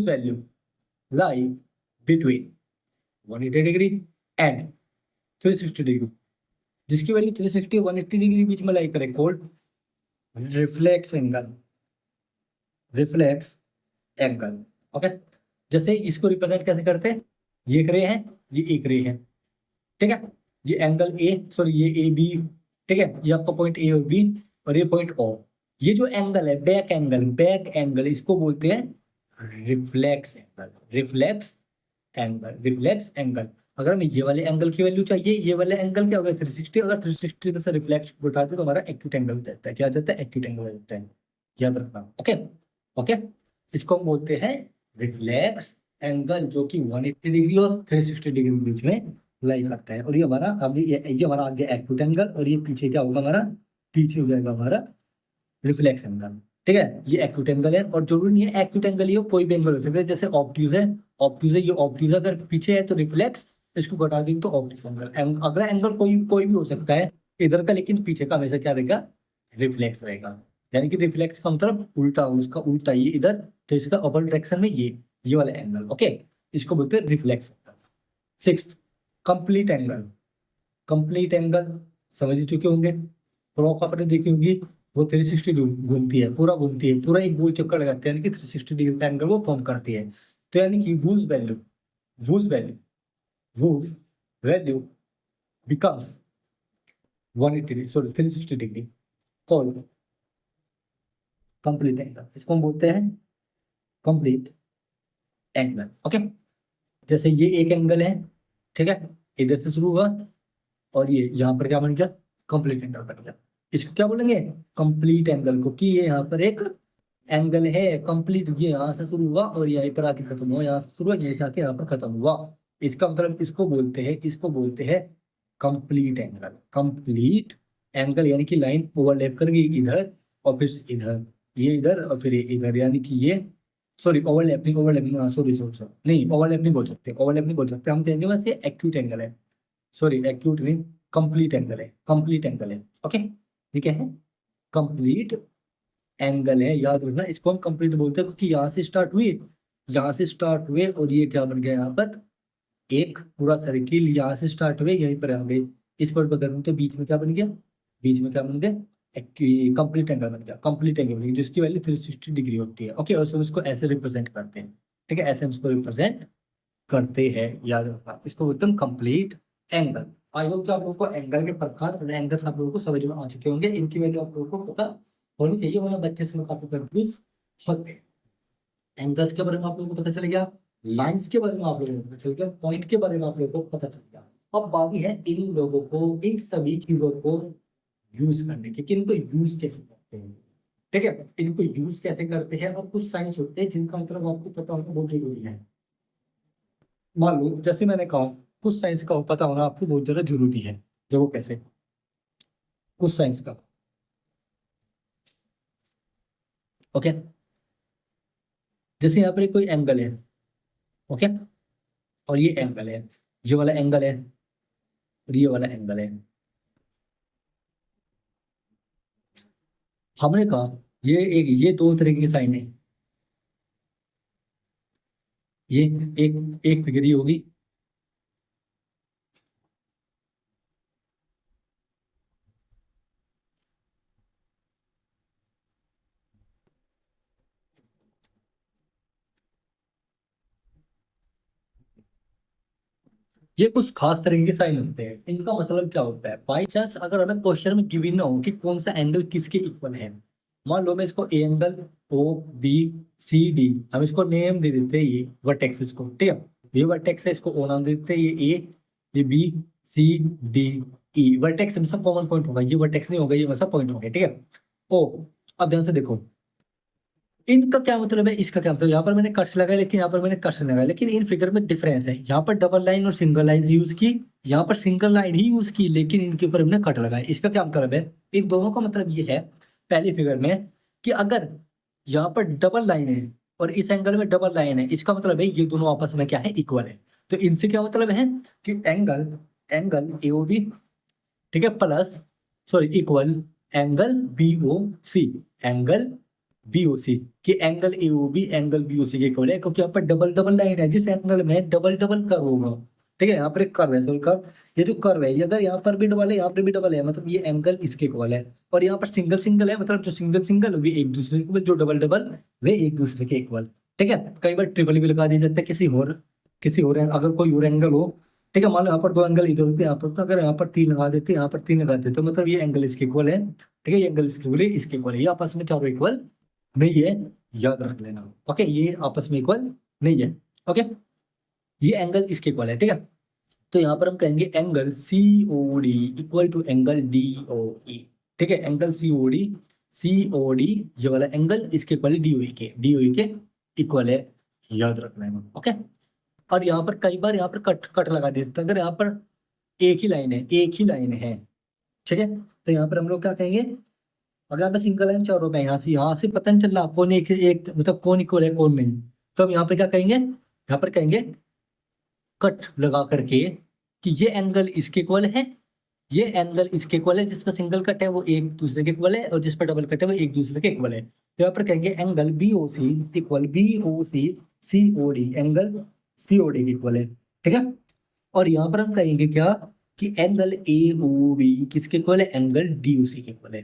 value lie between 180 degree and 360 degree, जिसकी वैल्यू 360 और 180 डिग्री के बीच में लाई करे, called reflex angle, reflex angle. Okay, जैसे इसको रिप्रेजेंट कैसे करते हैं? ये एक रे है, ये एक रे है, ठीक है, ये एंगल ए, सॉरी ये ए बी, ठीक है, ये आपका पॉइंट ए और बी, और ये पॉइंट ओ। ये जो एंगल है बैक एंगल, बैक एंगल इसको बोलते हैं reflex angle, reflex angle, reflex angle. अगर हमें ये वाले एंगल की वैल्यू चाहिए, ये वाले एंगल क्या होगा 360, अगर 360 में से रिफ्लेक्स घटा दे तो हमारा एक्यूट एंगल हो जाता है। क्या हो जाता है? एक्यूट एंगल हो जाता है। याद रखना। ओके ओके, इसको हम बोलते हैं रिफ्लेक्स एंगल, जो कि 180 डिग्री और 360 डिग्री के बीच में लाई करता है। और ये हमारा आगे, ये हमारा आगे एक्यूट एंगल, और ये पीछे क्या होगा हमारा? पीछे हो जाएगा हमारा रिफ्लेक्स एंगल। ठीक है, ये एक्यूट एंगल है। और जरूरी नहीं है एक्यूट एंगल ही हो, कोई भी एंगल हो सकता है। जैसे ऑब्ट्यूज है, ऑब्ट्यूज है, ये ऑब्ट्यूज अगर पीछे है तो रिफ्लेक्स, इसको घटा देंगे तो ऑब्ट्यूज एंगल। अगला एंगल कोई भी हो सकता है इधर का, लेकिन पीछे का हमेशा क्या रहेगा? रिफ्लेक्स रहेगा। यानी कि रिफ्लेक्स का मतलब उल्टा, उसका उल्टा ये इधर, तो इसका अपर डायरेक्शन में ये वाला एंगल। ओके, इसको बोलते हैं reflex angle. Sixth, complete angle. Complete angle समझ ही चुके होंगे। क्लॉक आपने देखी होगी, वो 360 घूमती है, पूरा घूमती है, पूरा एक गोल चक्कर लगाते हैं, यानी कि 360 डिग्री का एंगल वो फॉर्म करती है। तो यानी कि whose value whose value becomes 180 degree, sorry 360 degree, called complete angle. इसको हम बोलते हैं कंप्लीट एंगल। ओके, जैसे ये एक एंगल है, ठीक है, इधर से शुरू हुआ और ये यहाँ पर क्या बन गया? कंप्लीट एंगल बन गया। इसको क्या बोलेंगे? कंप्लीट एंगल, क्योंकि ये यहाँ पर एक एंगल है कंप्लीट। ये यहाँ से शुरू हुआ और यहीं पर आके खत्म हुआ, यहाँ से शुरू हुआ यहीं से आके यहाँ पर खत्म हुआ। इसका मतलब इसको बोलते हैं कंप्लीट एंगल। कंप्लीट एंगल यानी कि लाइन ओवरलैप कर गई इधर और फिर से इधर, ये इधर और फिर ये इधर, यानी कि ये, सॉरी ओवरलैपिंग सॉरी नहीं, ओवरलैप नहीं बोल सकते, हम कहेंगे बस ये एक्यूट एंगल है। सॉरी, एक्यूट नहीं, कंप्लीट एंगल है, कंप्लीट एंगल है। ओके, ठीक है, कंप्लीट एंगल है। याद रखना, इसको हम कंप्लीट बोलते हैं क्योंकि यहाँ से स्टार्ट हुए और ये क्या बन गया? यहाँ पर एक पूरा सर्किल यहाँ से स्टार्ट हुए, यहीं पर आ गए। इस पर करूँ तो बीच में क्या बन गया? बीच में क्या बन गया? कंप्लीट एंगल बन गया। कंप्लीट एंगल बन गया जिसकी वैल्यू 360 डिग्री होती है। ओके, और फिर उसको ऐसे रिप्रेजेंट करते हैं। ठीक है, ऐसे हम इसको रिप्रेजेंट करते हैं। याद रखना, इसको बोलते हैं कंप्लीट एंगल। आई होप कि आप लोगों को एंगल के प्रकार और एंगल्स आप लोगों को समझ में आ चुके होंगे। इनकी वैल्यू आप लोगों को पता होनी चाहिए, वरना बच्चे से काफी कंफ्यूज होते हैं। एंगल्स के बारे में आप लोगों को पता चल गया, लाइंस के बारे में आप लोगों को पता चल गया, पॉइंट के बारे में आप लोगों को पता चल गया। अब बाकी है इन लोगों को, इन सभी चीजों को यूज करने की, कि इनको यूज कैसे करते हैं। ठीक है, इनको यूज कैसे करते हैं, और कुछ साइंस होते हैं जिनका मतलब आपको पता होना बहुत जरूरी है। मान लो जैसे मैंने कहा, कुछ साइंस का पता होना आपको बहुत ज्यादा जरूरी है। देखो कैसे, कुछ साइंस का। ओके, जैसे यहाँ पर कोई एंगल है, ओके, और ये एंगल है, ये वाला एंगल है और ये वाला एंगल है। हमने कहा ये दो तरीके की साइन है। ये एक फिगर ही होगी, ये कुछ खास तरीके के साइन होते हैं। इनका मतलब क्या होता है? बाई चांस अगर हमें क्वेश्चन में गिवन ना हो कि कौन सा एंगल किसके इक्वल है, मान लो मैं इसको A angle O B C D, हम इसको नेम दे देते हैं, ये वर्टेक्स, इसको ठीक है, ये वर्टेक्स है, इसको ओ नाम दे देते हैं, ये ए, ये B, C D E. Vertex हमेशा कॉमन पॉइंट होगा, ये वर्टेक्स नहीं होगा, ये हमेशा पॉइंट होगा। ठीक है, ओ, अब ध्यान से देखो, इनका क्या मतलब है, इसका क्या मतलब, यहाँ पर मैंने कट्स लगाए लेकिन यहाँ पर मैंने कट्स लगाए, लेकिन इन फिगर में डिफरेंस है। यहाँ पर डबल लाइन और सिंगल लाइन यूज की, यहाँ पर सिंगल लाइन ही यूज की, लेकिन इनके ऊपर हमने कट लगाए। इसका क्या मतलब है? इन दोनों का मतलब ये है, पहली फिगर में, कि अगर यहाँ पर डबल लाइन है और इस एंगल में डबल लाइन है, इसका मतलब है ये दोनों आपस में क्या है? इक्वल है। तो इनसे क्या मतलब है कि एंगल एंगल एओबी, ठीक है, plus, sorry, equal angle BOC, angle BOC, कि एंगल एओबी एंगल बीओसी के इक्वल है, क्योंकि यहाँ पर डबल डबल लाइन है, जिस एंगल में डबल डबल कर्व होगा। ठीक है, यहाँ पर एक कर्व है, सॉरी कर्व, ये जो कर्व है, ये अगर यहाँ पर भी डबल है, यहाँ पर भी डबल है, मतलब ये एंगल इसके इक्वल है। और यहाँ पर सिंगल सिंगल है, मतलब जो सिंगल सिंगल वे एक दूसरे के इक्वल, जो डबल डबल वे एक दूसरे के इक्वल। ठीक है, कई बार ट्रिपल भी लगा दिया जाता है किसी और अगर कोई और एंगल हो। ठीक है, मान लो यहाँ पर दो एंगल इधर होते हैं, यहाँ पर, तो अगर यहाँ पर तीन लगा देते, यहाँ पर तीन लगा देते, तो मतलब ये एंगल इसके इक्वल है। ठीक है, ये एंगल इसके इक्वल है, इसके इक्वल है, ये आपस में चारों इक्वल नहीं है, याद रख लेना। ओके, ये आपस में इक्वल नहीं है। ओके, ये एंगल इसके इक्वल है, ठीक है। तो यहाँ पर हम कहेंगे angle C O D equal to angle D O E, ठीक है। एंगल सी ओ डी ये वाला एंगल इसके इक्वल है डी ओ ई के इक्वल है, याद रखना है, ओके। और यहाँ पर कई बार यहाँ पर कट कट लगा देते हैं, अगर यहाँ पर एक ही लाइन है, ठीक है, तो यहाँ पर हम लोग क्या कहेंगे, अगर यहाँ पे सिंगल लाइन चारों पे यहाँ से पता नहीं चल रहा कौन एक एक मतलब कौन इक्वल है कौन नहीं, तो हम यहाँ पे क्या कहेंगे, यहाँ पर कहेंगे कट लगा करके कि ये एंगल इसके इक्वल है, ये एंगल इसके इक्वल है, जिस पर सिंगल कट है वो एक दूसरे के इक्वल है, और जिस पर डबल कट है वो एक दूसरे के इक्वल है। तो यहाँ पर कहेंगे angle B O C equal B O C C O D, angle C O D equal इक्वल है, ठीक है। और यहाँ पर हम कहेंगे क्या कि एंगल ए ओ बी किसके इक्वल है, एंगल डी ओ सी के इक्वल है,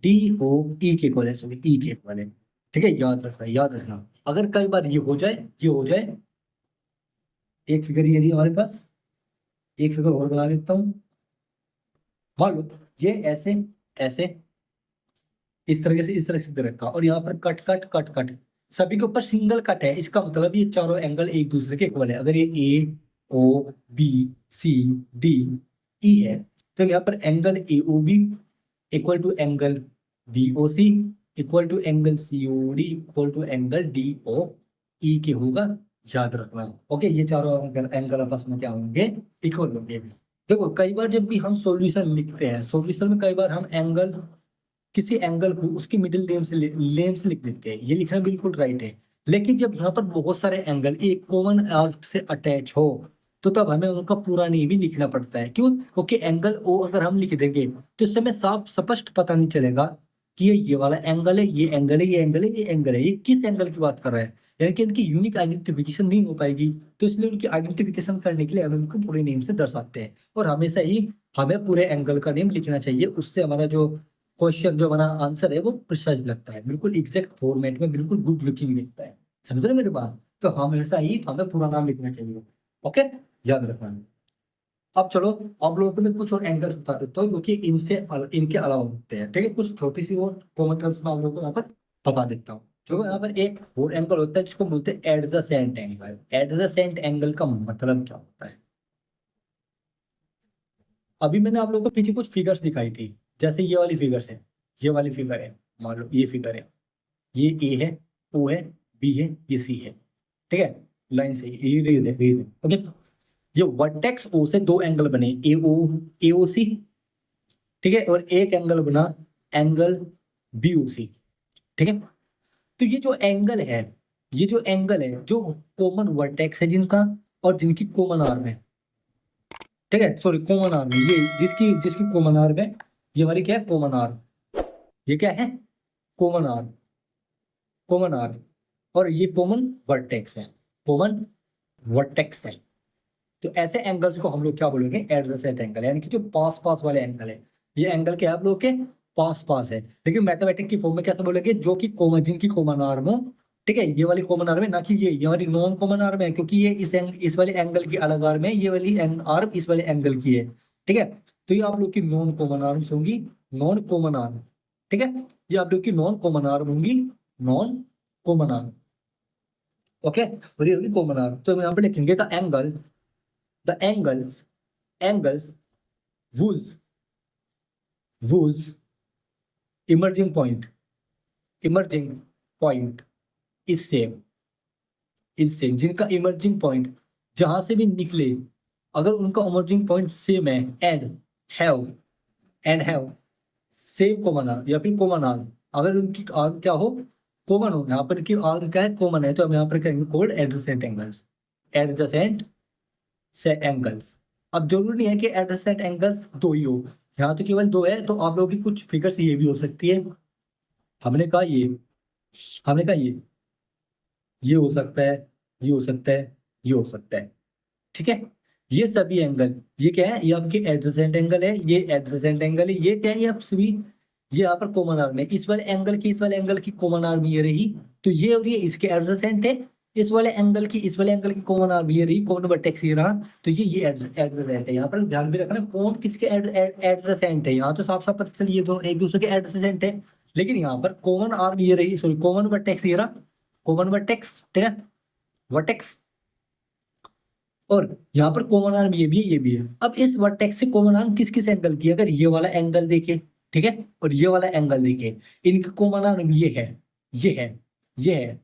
डी ओ ई के इक्वल है, सॉरी ई के इक्वल है, ठीक है। याद रखना अगर कई बार ये हो जाए, एक फिगर ये रही हमारे पास, एक फिगर और बना लेता हूँ। मान लो ये ऐसे ऐसे इस तरह से दे रखा, और यहाँ पर कट कट कट कट सभी के ऊपर सिंगल कट है, इसका मतलब ये चारों एंगल एक दूसरे के इक्वल है। अगर ये ए ओ बी सी डी ई है, तो यहाँ पर angle A O B equal to angle B O C equal to angle C O D equal to angle D O E के होगा, याद रखना, ओके। ये चारों एंगल आपस में क्या होंगे, इक्वल होंगे। देखो कई बार जब भी हम सॉल्यूशन लिखते हैं, सॉल्यूशन में कई बार हम एंगल किसी एंगल को उसकी मिडिल नेम से लिख देते हैं, ये लिखना बिल्कुल राइट है। लेकिन जब यहाँ पर बहुत सारे एंगल एक कॉमन आर्क से अटैच हो, तो तब हमें उनका पूरा नेम भी लिखना पड़ता है। क्यों? क्योंकि एंगल ओ अगर हम लिख देंगे तो इससे हमें साफ स्पष्ट पता नहीं चलेगा कि ये वाला एंगल है, ये एंगल है, ये एंगल है, ये एंगल है, ये किस एंगल की बात कर रहा है, यानी कि इनकी यूनिक आइडेंटिफिकेशन नहीं हो पाएगी। तो इसलिए उनकी आइडेंटिफिकेशन करने के लिए हम उनको पूरे नेम से दर्शाते हैं, और हमेशा ही हमें पूरे एंगल का नेम लिखना चाहिए, उससे हमारा जो क्वेश्चन जो हमारा आंसर है वो प्रिसाइज लगता है, बिल्कुल एग्जैक्ट फॉर्मेट में, बिल्कुल गुड लुकिंग दिखता है। समझ रहे मेरी बात? तो हमेशा ही हमें पूरा नाम लिखना चाहिए, ओके, याद रखना। अब चलो, आप लोगों को मैं कुछ और एंगल्स बता देता हूँ जो कि इनके अलावा होते हैं, ठीक है। कुछ छोटी सी और कॉमन टर्म्स में आप लोगों को यहाँ पर बता देता हूँ। जो यहाँ पर एक और एंगल होता है जिसको बोलते हैं एडजेसेंट एंगल। एडजेसेंट एंगल का मतलब क्या होता है? अभी मैंने आप लोगों को पीछे कुछ फिगर्स दिखाई थी, जैसे ये वाली फिगर्स है, ये वाली फिगर है, मान लो ये फिगर है, ये ए है, ओ है, बी है, ये सी है, ठीक है, लाइन से ये रेज है, ओके। ये वर्टेक्स ओ से दो एंगल बने, ए ओ सी, ठीक है, और एक एंगल बना एंगल बी ओ सी, ठीक है। तो ये जो एंगल है जो कॉमन वर्टेक्स है जिनका, और जिनकी कॉमन आर्म है, ठीक है, सॉरी कॉमन आर्म है, ये जिसकी जिसकी कॉमन आर्म है, ये हमारी क्या है, कॉमन आर्म, ये क्या है, कॉमन आर्म, कॉमन आर्म, और ये कॉमन वर्टेक्स है, कॉमन वर्टेक्स है। तो ऐसे एंगल्स को हम लोग क्या बोलेंगे, एडजेसेंट एंगल, यानी कि जो पास पास वाले एंगल है। ये एंगल क्या है आप लोग के, पास पास है, लेकिन मैथमेटिक की फॉर्म में कैसे बोलेंगे, जो कि कॉमन, जिनकी कॉमन आर्म हो, ठीक है, ये वाली कॉमन आर्म है, ना कि ये हमारी नॉन कॉमन आर्म है, क्योंकि ये इस वाले एंगल की अलग आर्म है, ये वाली आर्म इस वाले एंगल की है, ठीक है। तो ये आप लोग की नॉन कॉमन आर्म्स होंगी, नॉन कॉमन आर्म, ठीक है, ये आप लोग की नॉन कॉमन आर्म होंगी, नॉन कॉमन आर्म, ओके, और ये होगी कॉमन आर्म। तो हम यहाँ पे लिखेंगे the angles whose whose emerging point is same, जिनका इमर्जिंग पॉइंट जहां से भी निकले, अगर उनका इमर्जिंग पॉइंट सेम है, have have same common arm या फिर कॉमन आर्म, अगर उनकी आर्म क्या हो, कॉमन हो, यहाँ पर की आर्म क्या है, कॉमन है, तो हम यहाँ पर कहेंगे कोल्ड एडजेसेंट एंगल्स, एडजेसेंट से एंगल्स। अब जरूरी नहीं है कि एडजेसेंट एंगल्स दो ही हो, यहाँ तो केवल दो है, तो आप लोगों की कुछ फिगर्स ये भी हो सकती है, हमने कहा ये हमने कहा ये हो सकता है, ये हो सकता है, ये हो सकता है, ठीक है। ये सभी एंगल, ये क्या है, ये आपके एडजेसेंट एंगल है, ये एडजेसेंट एंगल है, ये क्या है, ये आप सभी, ये यहाँ पर कॉमन आर्म है, इस वाले एंगल की कॉमन आर्म ये रही, तो ये और ये इसके एडजेसेंट है, इस वाले एंगल की कॉमन आर्म ये रही, कॉमन वर्टेक्स ये रहा, तो ये एडजेसेंट है। यहाँ पर ध्यान भी रखना कौन किसके एडजेसेंट है, यहाँ तो साफ साफ पता चल ये दोनों एक दूसरे के एडजेसेंट है, लेकिन यहाँ पर कॉमन आर्म ये रही, सॉरी कॉमन वर्टेक्स ये रहा, कॉमन वर्टेक्स, ठीक है, वर्टेक्स, और यहाँ पर कॉमन आर्म ये भी है, ये भी है। अब इस वर्टेक्स से कॉमन आर्म किस किस एंगल की है? अगर ये वाला एंगल देखे, ठीक है, और ये वाला एंगल देखे, इनका कॉमन आर्म ये है, ये है, ये है।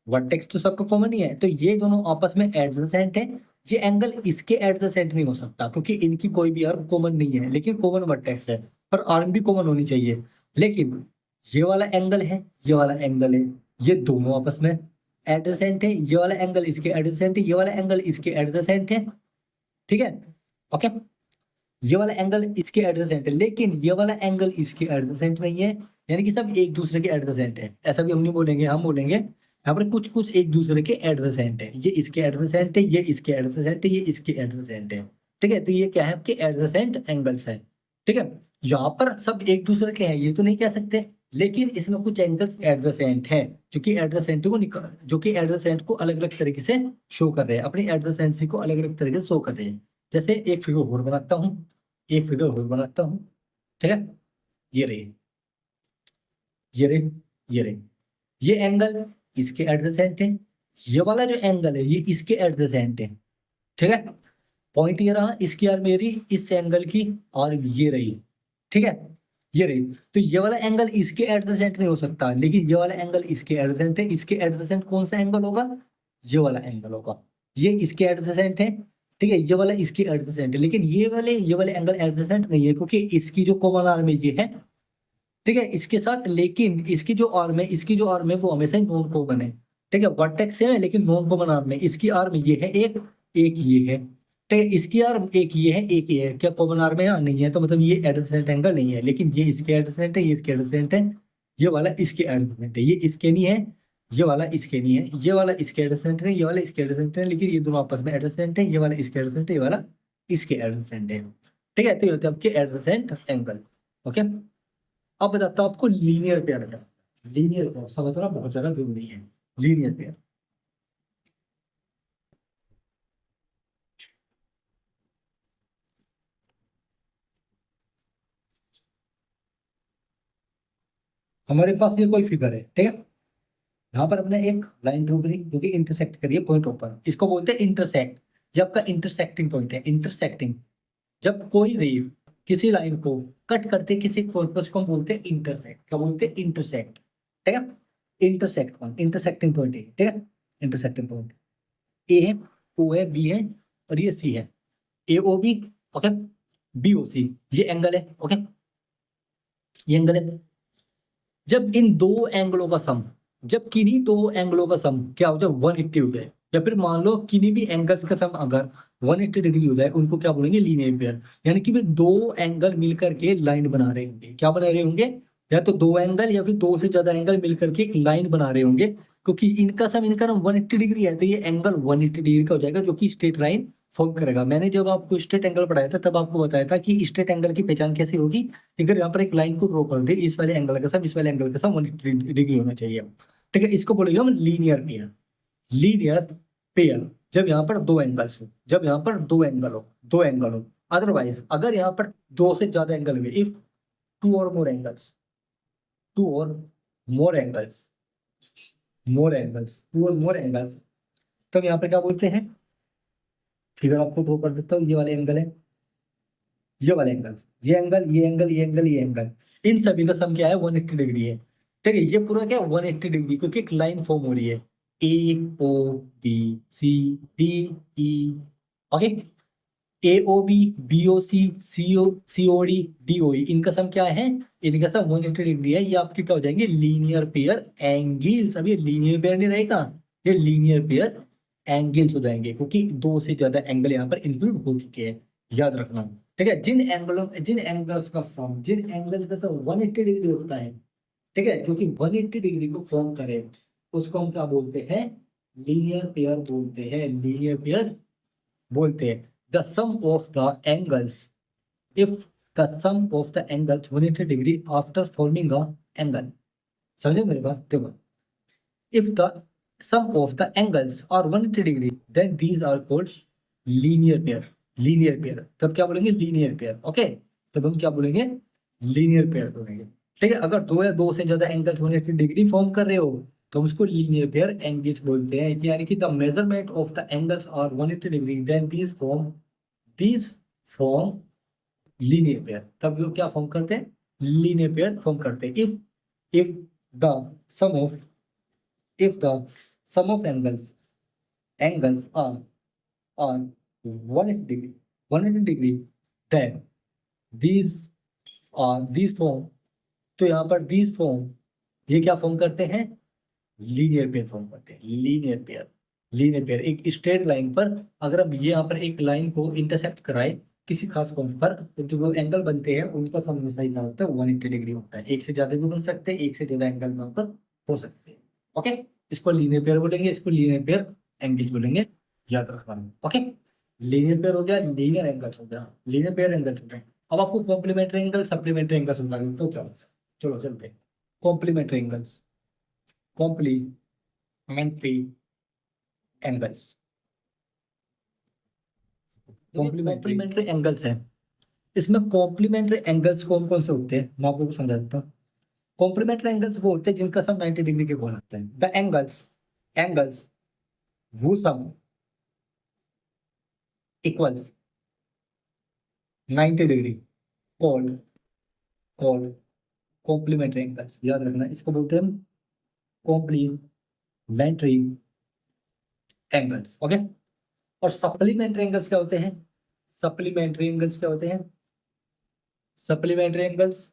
वर्टेक्स तो सबका कॉमन ही है, तो ये दोनों आपस में एडजेसेंट है। ये एंगल इसके एडजेसेंट नहीं हो सकता क्योंकि इनकी कोई भी आर्म कॉमन नहीं है, लेकिन कॉमन वर्टेक्स है, पर आर्म भी कॉमन होनी चाहिए। लेकिन ये वाला एंगल है, ये वाला एंगल है, ये दोनों आपस में एडजेसेंट है। ये वाला एंगल इसके एडजेसेंट है, ये वाला एंगल इसके एडजेसेंट है, ठीक है, ओके। ये वाला एंगल इसके एडजेसेंट है, लेकिन ये वाला एंगल इसके एडजेसेंट नहीं है। यानी कि सब एक दूसरे के एडजेसेंट है, ऐसा भी हम नहीं बोलेंगे, हम बोलेंगे यहाँ पर कुछ कुछ एक दूसरे के एडजेसेंट है। ये इसके एडजेसेंट है, ये इसके एडजेसेंट है, ये इसके एडजेसेंट है, ठीक है। तो ये क्या है? आपके एडजेसेंट एंगल्स है, ठीक है। यहाँ पर सब एक दूसरे के हैं ये तो नहीं कह सकते, लेकिन इसमें कुछ एंगल्स एडजेसेंट हैं जो कि एडजेसेंट को जो कि एडजेसेंट को अलग अलग तरीके से शो कर रहे हैं, अपनी एडजेसेंसी को अलग अलग तरीके से शो कर रहे हैं। जैसे एक फिगर और बनाता हूँ, एक फिगर और बनाता हूँ, ठीक है। ये रही, ये रही, ये रही। ये एंगल इसके एडजेसेंट है, ये वाला जो एंगल है ये इसके एडजेसेंट है, ठीक है। पॉइंट ये रहा, इसकी आर्म मेरी इस एंगल की आर्म ये रही, ठीक है, ये रही। तो ये वाला एंगल इसके एडजेसेंट नहीं हो सकता, लेकिन ये वाला एंगल इसके एडजेसेंट है। इसके एडजेसेंट कौन सा एंगल होगा? ये वाला एंगल होगा। ये इसके एडजेसेंट है, ठीक है, ये वाला इसके एडजेसेंट है, लेकिन ये वाले एंगल एडजेसेंट नहीं है क्योंकि इसकी जो कॉमन आर्म है ये है, ठीक है, इसके साथ। लेकिन इसकी जो आर्म है वो हमेशा नॉन कॉमन है, ठीक है। वर्टेक्स सेम है लेकिन नॉन कॉमन आर्म है। इसकी आर्म ये है एक, एक ये है, ठीक है। इसकी आर्म एक ये है, एक ये है। क्या कॉमन आर्म है? यहाँ नहीं है, तो मतलब ये एडजेसेंट एंगल नहीं है। लेकिन ये इसके एडजेसेंट है, ये इसके एडजेसेंट है, ये वाला इसके एडजेसेंट है, ये इसके नहीं है, ये वाला इसके नहीं है, ये वाला इसके एडजेसेंट है, ये वाला इसके एडजेसेंट है, लेकिन ये दोनों आपस में एडजेसेंट है। ये वाला इसके एडजेसेंट है, ये वाला इसके एडजेसेंट है, ठीक है। तो ये होते हैं आपके एडजेसेंट एंगल, ओके। अब बताता हूँ आपको लीनियर पेयर का। लीनियर पेयर समझना बहुत ज्यादा जरूरी है। लीनियर पेयर, हमारे पास ये कोई फिगर है, ठीक है। यहाँ पर हमने एक लाइन ड्रॉ करी जो कि इंटरसेक्ट करी है पॉइंट ऊपर, इसको बोलते हैं इंटरसेक्ट। ये आपका इंटरसेक्टिंग पॉइंट है, इंटरसेक्टिंग। जब कोई वेव किसी लाइन को कट करते किसी पॉइंट पर, उसको हम बोलते हैं इंटरसेक्ट। क्या बोलते हैं? इंटरसेक्ट, ठीक है। इंटरसेक्ट पॉइंट, इंटरसेक्टिंग पॉइंट है, ठीक है। इंटरसेक्टिंग पॉइंट ए है, ओ है, बी है, और ये सी है। A O B, okay, B O C, ये एंगल है, ओके, ये एंगल है। जब इन दो एंगलों का सम, जब किन्हीं दो एंगलों का सम क्या हो जाए? 180 हो जाए, या फिर मान लो किन्हीं भी एंगल्स का सम अगर 180 डिग्री हो जाए, उनको क्या बोलेंगे? Linear pair. यानी कि वे दो एंगल मिलकर के लाइन बना रहे होंगे। क्या बना रहे होंगे? या तो दो एंगल या फिर दो से ज्यादा एंगल मिलकर के एक लाइन बना रहे होंगे, क्योंकि इनका सम, इनका ना 180 डिग्री है, तो ये एंगल 180 डिग्री का हो जाएगा, जो कि स्ट्रेट लाइन फॉर्म करेगा। मैंने जब आपको स्ट्रेट एंगल पढ़ाया था तब आपको बताया था कि स्ट्रेट एंगल की पहचान कैसे होगी। अगर यहाँ पर एक लाइन को ड्रॉ कर दे, इस वाले एंगल का सम इस वाले एंगल का सम 180 डिग्री होना चाहिए, ठीक है। इसको बोलेंगे हम लीनियर पेयर। लीनियर पेयर जब यहाँ पर दो एंगल्स हो, जब यहाँ पर दो एंगल हो, दो एंगल हो। अदरवाइज अगर यहाँ पर दो से ज्यादा एंगल हुए, इफ टू और मोर एंगल्स, टू और मोर एंगल्स, मोर एंगल्स, टू और मोर एंगल्स, तब यहाँ पर क्या बोलते हैं? फिगर आपको ड्रॉ कर देता हूँ। ये वाले एंगल है, ये वाले एंगल, ये एंगल, ये एंगल, ये एंगल, ये एंगल, इन सभी का सम क्या है? 180 डिग्री है, ठीक है। ये पूरा क्या है? 180 डिग्री, क्योंकि एक लाइन फॉर्म हो रही है, A O B C D E, okay. A O B, B O C O D, D O E, इनका सम क्या है? इनका सम 180 डिग्री है। ये आपके क्या हो जाएंगे? Linear pair angles. अब ये लीनियर पेयर नहीं रहेगा, ये लीनियर पेयर एंगल्स हो जाएंगे, क्योंकि दो से ज्यादा एंगल यहाँ पर इंक्लूड हो चुके हैं, याद रखना, ठीक है। जिन एंगल्स का सम, जिन एंगल्स का सम 180 डिग्री होता है, ठीक है, जो कि 180 डिग्री को फॉर्म करे, उसको हम क्या बोलते हैं? लीनियर पेयर बोलते हैं, लीनियर पेयर बोलते हैं। The sum of the angles, if the sum of the angles 180 degree after forming a angle, समझे मेरे बात? देखो, if the sum of the angles are 180 degree, then these are called linear pair। linear pair तब क्या बोलेंगे? linear pair, okay. तब हम क्या बोलेंगे? linear pair बोलेंगे, ठीक है। अगर दो या दो से ज्यादा एंगल्स 180 डिग्री फॉर्म कर रहे हो, तो हम उसको लीनियर पेयर एंगल्स बोलते हैं, यानी कि the measurement of the angles are 180 degree then these form linear pair. तब वो क्या फॉर्म करते हैं? लीनियर पेयर फॉर्म करते हैं। If the sum of if the sum of angles are 180 degree 180 degree then these these form, तो यहाँ पर these form ये क्या फॉर्म करते हैं? लीनियर पेयर फॉर्म करते हैं। लीनियर पेयर एक स्ट्रेट लाइन पर अगर हम ये यहाँ पर एक लाइन को इंटरसेक्ट कराए किसी खास पॉइंट पर, तो जो एंगल बनते हैं उनका सम हमेशा क्या होता है? 180 डिग्री होता है। एक से ज्यादा भी बन सकते हैं, एक से ज्यादा एंगल वहां पर हो सकते हैं। ओके, इसको लीनियर पेयर बोलेंगे, इसको लीनियर पेयर एंगल्स बोलेंगे, याद रखना। ओके, लीनियर पेयर हो गया, लीनियर एंगल्स हो गया, लीनियर पेयर एंगल्स हो गया। अब आपको कॉम्प्लीमेंट्री एंगल, सप्लीमेंट्री एंगल्स बता दें तो क्या होता है? चलो चलते हैं। Complementary angles, complementary angles, complementary angles है। इसमें कॉम्प्लीमेंट्री एंगल्स कौन कौन से होते हैं मैं आप लोगों को समझा देता हूँ। कॉम्प्लीमेंट्री एंगल्स वो होते हैं जिनका सम 90 डिग्री के बराबर होता है। द एंगल्स वो sum equals 90 degree called complementary angles. याद रखना, इसको बोलते हैं कॉम्प्लीमेंट्री एंगल्स। ओके, और सप्लीमेंट्री एंगल्स क्या होते हैं? सप्लीमेंट्री एंगल्स क्या होते हैं? सप्लीमेंट्री एंगल्स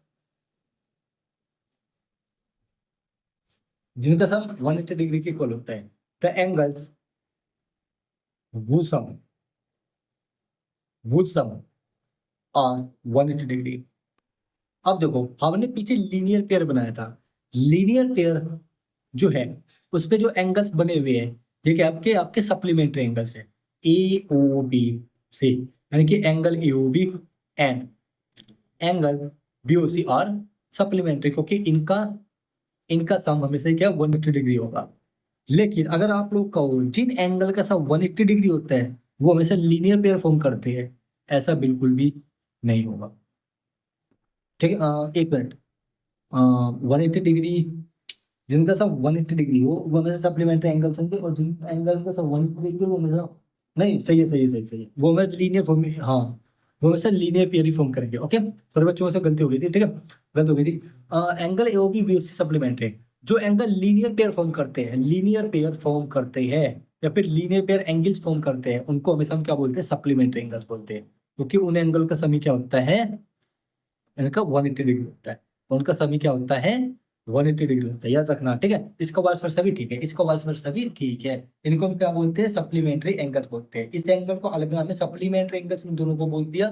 जिनका सम 180 डिग्री के इक्वल होता है। द एंगल्स वो सम आर 180 डिग्री। अब देखो, हमने पीछे लीनियर पेयर बनाया था। लीनियर पेयर जो है उस पे जो एंगल्स बने हुए हैं ये क्या आपके आपके सप्लीमेंट्री एंगल्स है। ए ओ बी सी, यानी कि angle A O B and angle B O C are supplementary, क्योंकि इनका सम हमेशा क्या 180 डिग्री होगा। लेकिन अगर आप लोग कहो जिन एंगल का सम 180 डिग्री होता है वो हमेशा लीनियर पेयर फॉर्म करते हैं, ऐसा बिल्कुल भी नहीं होगा। ठीक है, एक मिनट। 180 डिग्री जिनका सब 180 डिग्री हो वो हमेशा सप्लीमेंट्री एंगल्स होंगे, और जिन एंगल का सब 180 डिग्री वो हमेशा नहीं। सही है, वो हमेशा लीनियर फॉर्म, हाँ वो हमेशा लीनियर पेयर ही फॉर्म करेंगे। ओके, थोड़े बच्चों से गलती हो गई थी, ठीक है, गलती हो गई थी। एंगल एओबी बीओसी सप्लीमेंट्री, जो एंगल लीनियर पेयर फॉर्म करते हैं, या फिर लीनियर पेयर एंगल्स फॉर्म करते हैं, उनको हमेशा हम क्या बोलते हैं? सप्लीमेंट्री एंगल्स बोलते हैं, क्योंकि उन एंगल का समी क्या होता है? इनका 180 डिग्री होता है। उनका सभी क्या होता है? 180 डिग्री होता है, याद रखना, ठीक है। इसका वाइस वर्सा भी ठीक है, इसका वाइस वर्सा भी ठीक है। इनको हम क्या बोलते हैं? सप्लीमेंट्री एंगल्स बोलते हैं। इस एंगल को अलग नाम है सप्लीमेंट्री एंगल्स, इन दोनों को बोल दिया,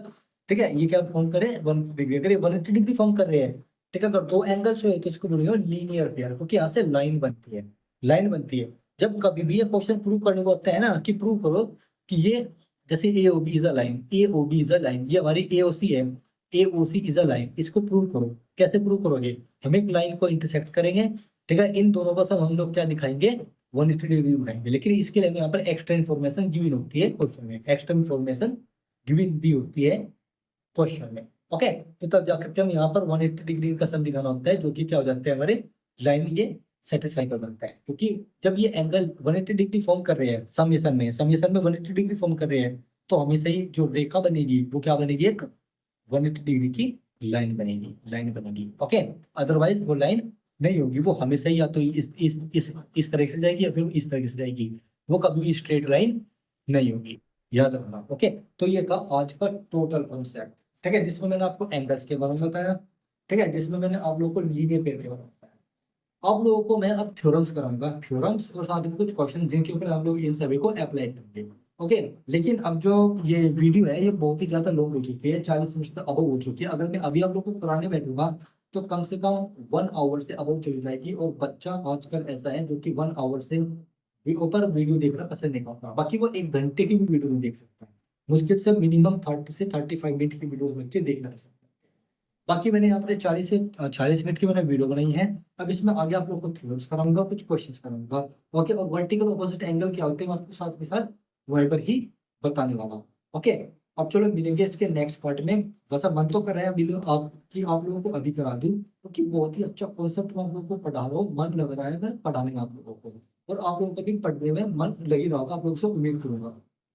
ठीक है। ये क्या फॉर्म करे? 180 डिग्री। अगर ये 180 डिग्री फॉर्म कर रहे हैं, ठीक है, अगर दो एंगल्स हुए तो इसको बोलेंगे लीनियर पेयर, क्योंकि यहाँ से लाइन बनती है। जब कभी भी ये क्वेश्चन प्रूव करने को होता है ना, कि प्रूव करो कि ये जैसे A O B is a line, ये हमारी ए ओ सी है, AOC इज अ लाइन, इसको प्रूव करो। कैसे प्रूव करोगे? हम एक लाइन को इंटरसेक्ट करेंगे, ठीक है, इन दोनों का सब हम लोग क्या दिखाएंगे? 180 डिग्री दिखाएंगे। लेकिन इसके लिए हमें यहाँ पर एक्स्ट्रा इन्फॉर्मेशन गिवन होती है क्वेश्चन में, एक्स्ट्रा इन्फॉर्मेशन गिवन दी होती है क्वेश्चन में। ओके, तो तब जाकर के हम यहाँ पर 180 डिग्री का सम दिखाना होता है, जो कि क्या हो जाते हैं हमारे लाइन ये सेटिस्फाई कर सकता है। क्योंकि जब ये एंगल 180 डिग्री फॉर्म कर रहे हैं समेशन में 180 डिग्री फॉर्म कर रहे हैं, तो हमेशा ही जो रेखा बनेगी वो क्या बनेगी? एक 180 डिग्री की लाइन बनेगी। ओके, अदरवाइज वो लाइन नहीं होगी, वो हमेशा ही या तो इस तरह से जाएगी या फिर इस तरह से जाएगी, वो कभी भी स्ट्रेट लाइन नहीं होगी, याद रखना। ओके, तो ये था आज का टोटल कॉन्सेप्ट, ठीक है, जिसमें मैंने आपको एंगल्स के बारे में बताया, ठीक है, जिसमें मैंने आप लोगों को लीनियर पेयर के बारे में बताया। आप लोगों को मैं अब थ्योरम्स कराऊंगा, थ्योरम्स और साथ में कुछ क्वेश्चन जिनके ऊपर आप लोग इन सभी को अप्लाई करेंगे। ओके, लेकिन अब जो ये वीडियो है ये बहुत ही ज्यादा लॉन्ग हो चुकी है, 40 मिनट से अबव हो चुकी है। अगर मैं अभी आप लोगों को कराने बैठूंगा तो कम से कम 1 आवर से अबव चली जाएगी, और बच्चा आजकल ऐसा है जो कि 1 आवर से भी ऊपर वीडियो देखना पसंद नहीं करता। बाकी वो 1 घंटे की भी वीडियो नहीं देख सकता है, मुश्किल से मिनिमम 30 से 35 मिनट की वीडियो बच्चे देखना पसंद करते हैं। बाकी मैंने यहाँ पर 40 मिनट की मैंने वीडियो बनाई है। अब इसमें आगे आप लोग को थ्योरम्स कराऊंगा, कुछ क्वेश्चंस कराऊंगा। ओके, और वर्टिकल ऑपोजिट एंगल क्या होते हैं मैं आपको साथ के साथ वहीं पर ही बताने वाला हूँ। ओके, अब चलो मिलेंगे इसके नेक्स्ट पार्ट में। वैसा मन तो कर रहा है वीडियो आप लोगों को अभी करा दूं, क्योंकि बहुत ही अच्छा कॉन्सेप्ट मैं आप लोगों को पढ़ा रहा हूँ, मन लग रहा है मैं पढ़ाने में आप लोगों को, और आप लोगों का भी पढ़ने में मन लग ही रहा होगा, आप लोगों से उम्मीद करूंगा।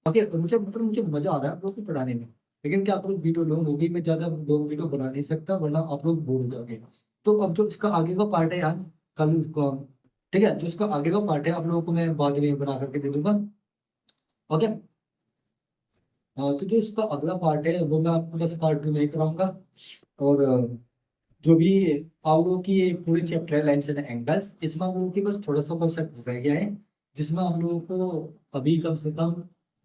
ओके, और मुझे मजा आ रहा है आप लोगों को पढ़ाने में। लेकिन क्या आप लोग वीडियो लॉन्ग होगी, मैं ज्यादा लॉन्ग वीडियो बना नहीं सकता वरना आप लोग बोर हो जाओगे। तो अब जो इसका आगे का पार्ट है यार, कल उसको, ठीक है, जो इसका आगे का पार्ट है आप लोगों को मैं बाद में बना करके दे दूंगा। ओके। हाँ, तो जो इसका अगला पार्ट है वो मैं आपको बस पार्ट 2 में ही कराऊंगा। और जो भी आप लोगों की ये पूरे चैप्टर है लाइन्स एंड एंगल्स, इसमें आप लोगों की बस थोड़ा सा कॉन्सेप्ट रह गया है, जिसमें आप लोगों को अभी कम से कम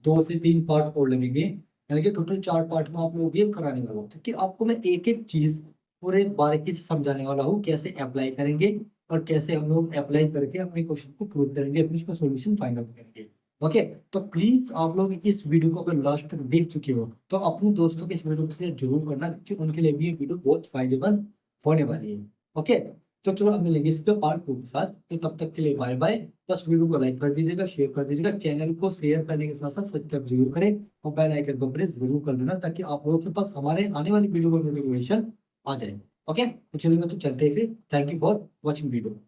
2 से 3 पार्ट और लगेंगे, यानी कि टोटल 4 पार्ट में आप लोग ये कराने वाला हूँ, क्योंकि आपको मैं एक एक चीज पूरे बारीकी से समझाने वाला हूँ, कैसे अप्लाई करेंगे और कैसे हम लोग अप्लाई करके अपने क्वेश्चन को प्रूव करेंगे, अपने उसका सोल्यूशन फाइंड आउट करेंगे। ओके। तो प्लीज आप लोग इस वीडियो को अगर लास्ट तक देख चुके हो तो अपने दोस्तों के इस वीडियो को शेयर जरूर करना, क्योंकि उनके लिए भी ये वीडियो बहुत फायदेमंद होने वाली है। ओके। तो चलो अब मिलेंगे इस पे पार्ट 2 के साथ, तो तब तक के लिए बाय बाय। बस वीडियो को लाइक कर दीजिएगा, शेयर कर दीजिएगा, चैनल को शेयर करने के साथ साथ सब्सक्राइब जरूर करें और बेल आइकन को प्रेस जरूर कर देना, ताकि आप लोगों के पास हमारे आने वाली वीडियो का नोटिफिकेशन आ जाए। ओके, तो चलिए मैं तो चलते हैं फिर। Thank you for watching video.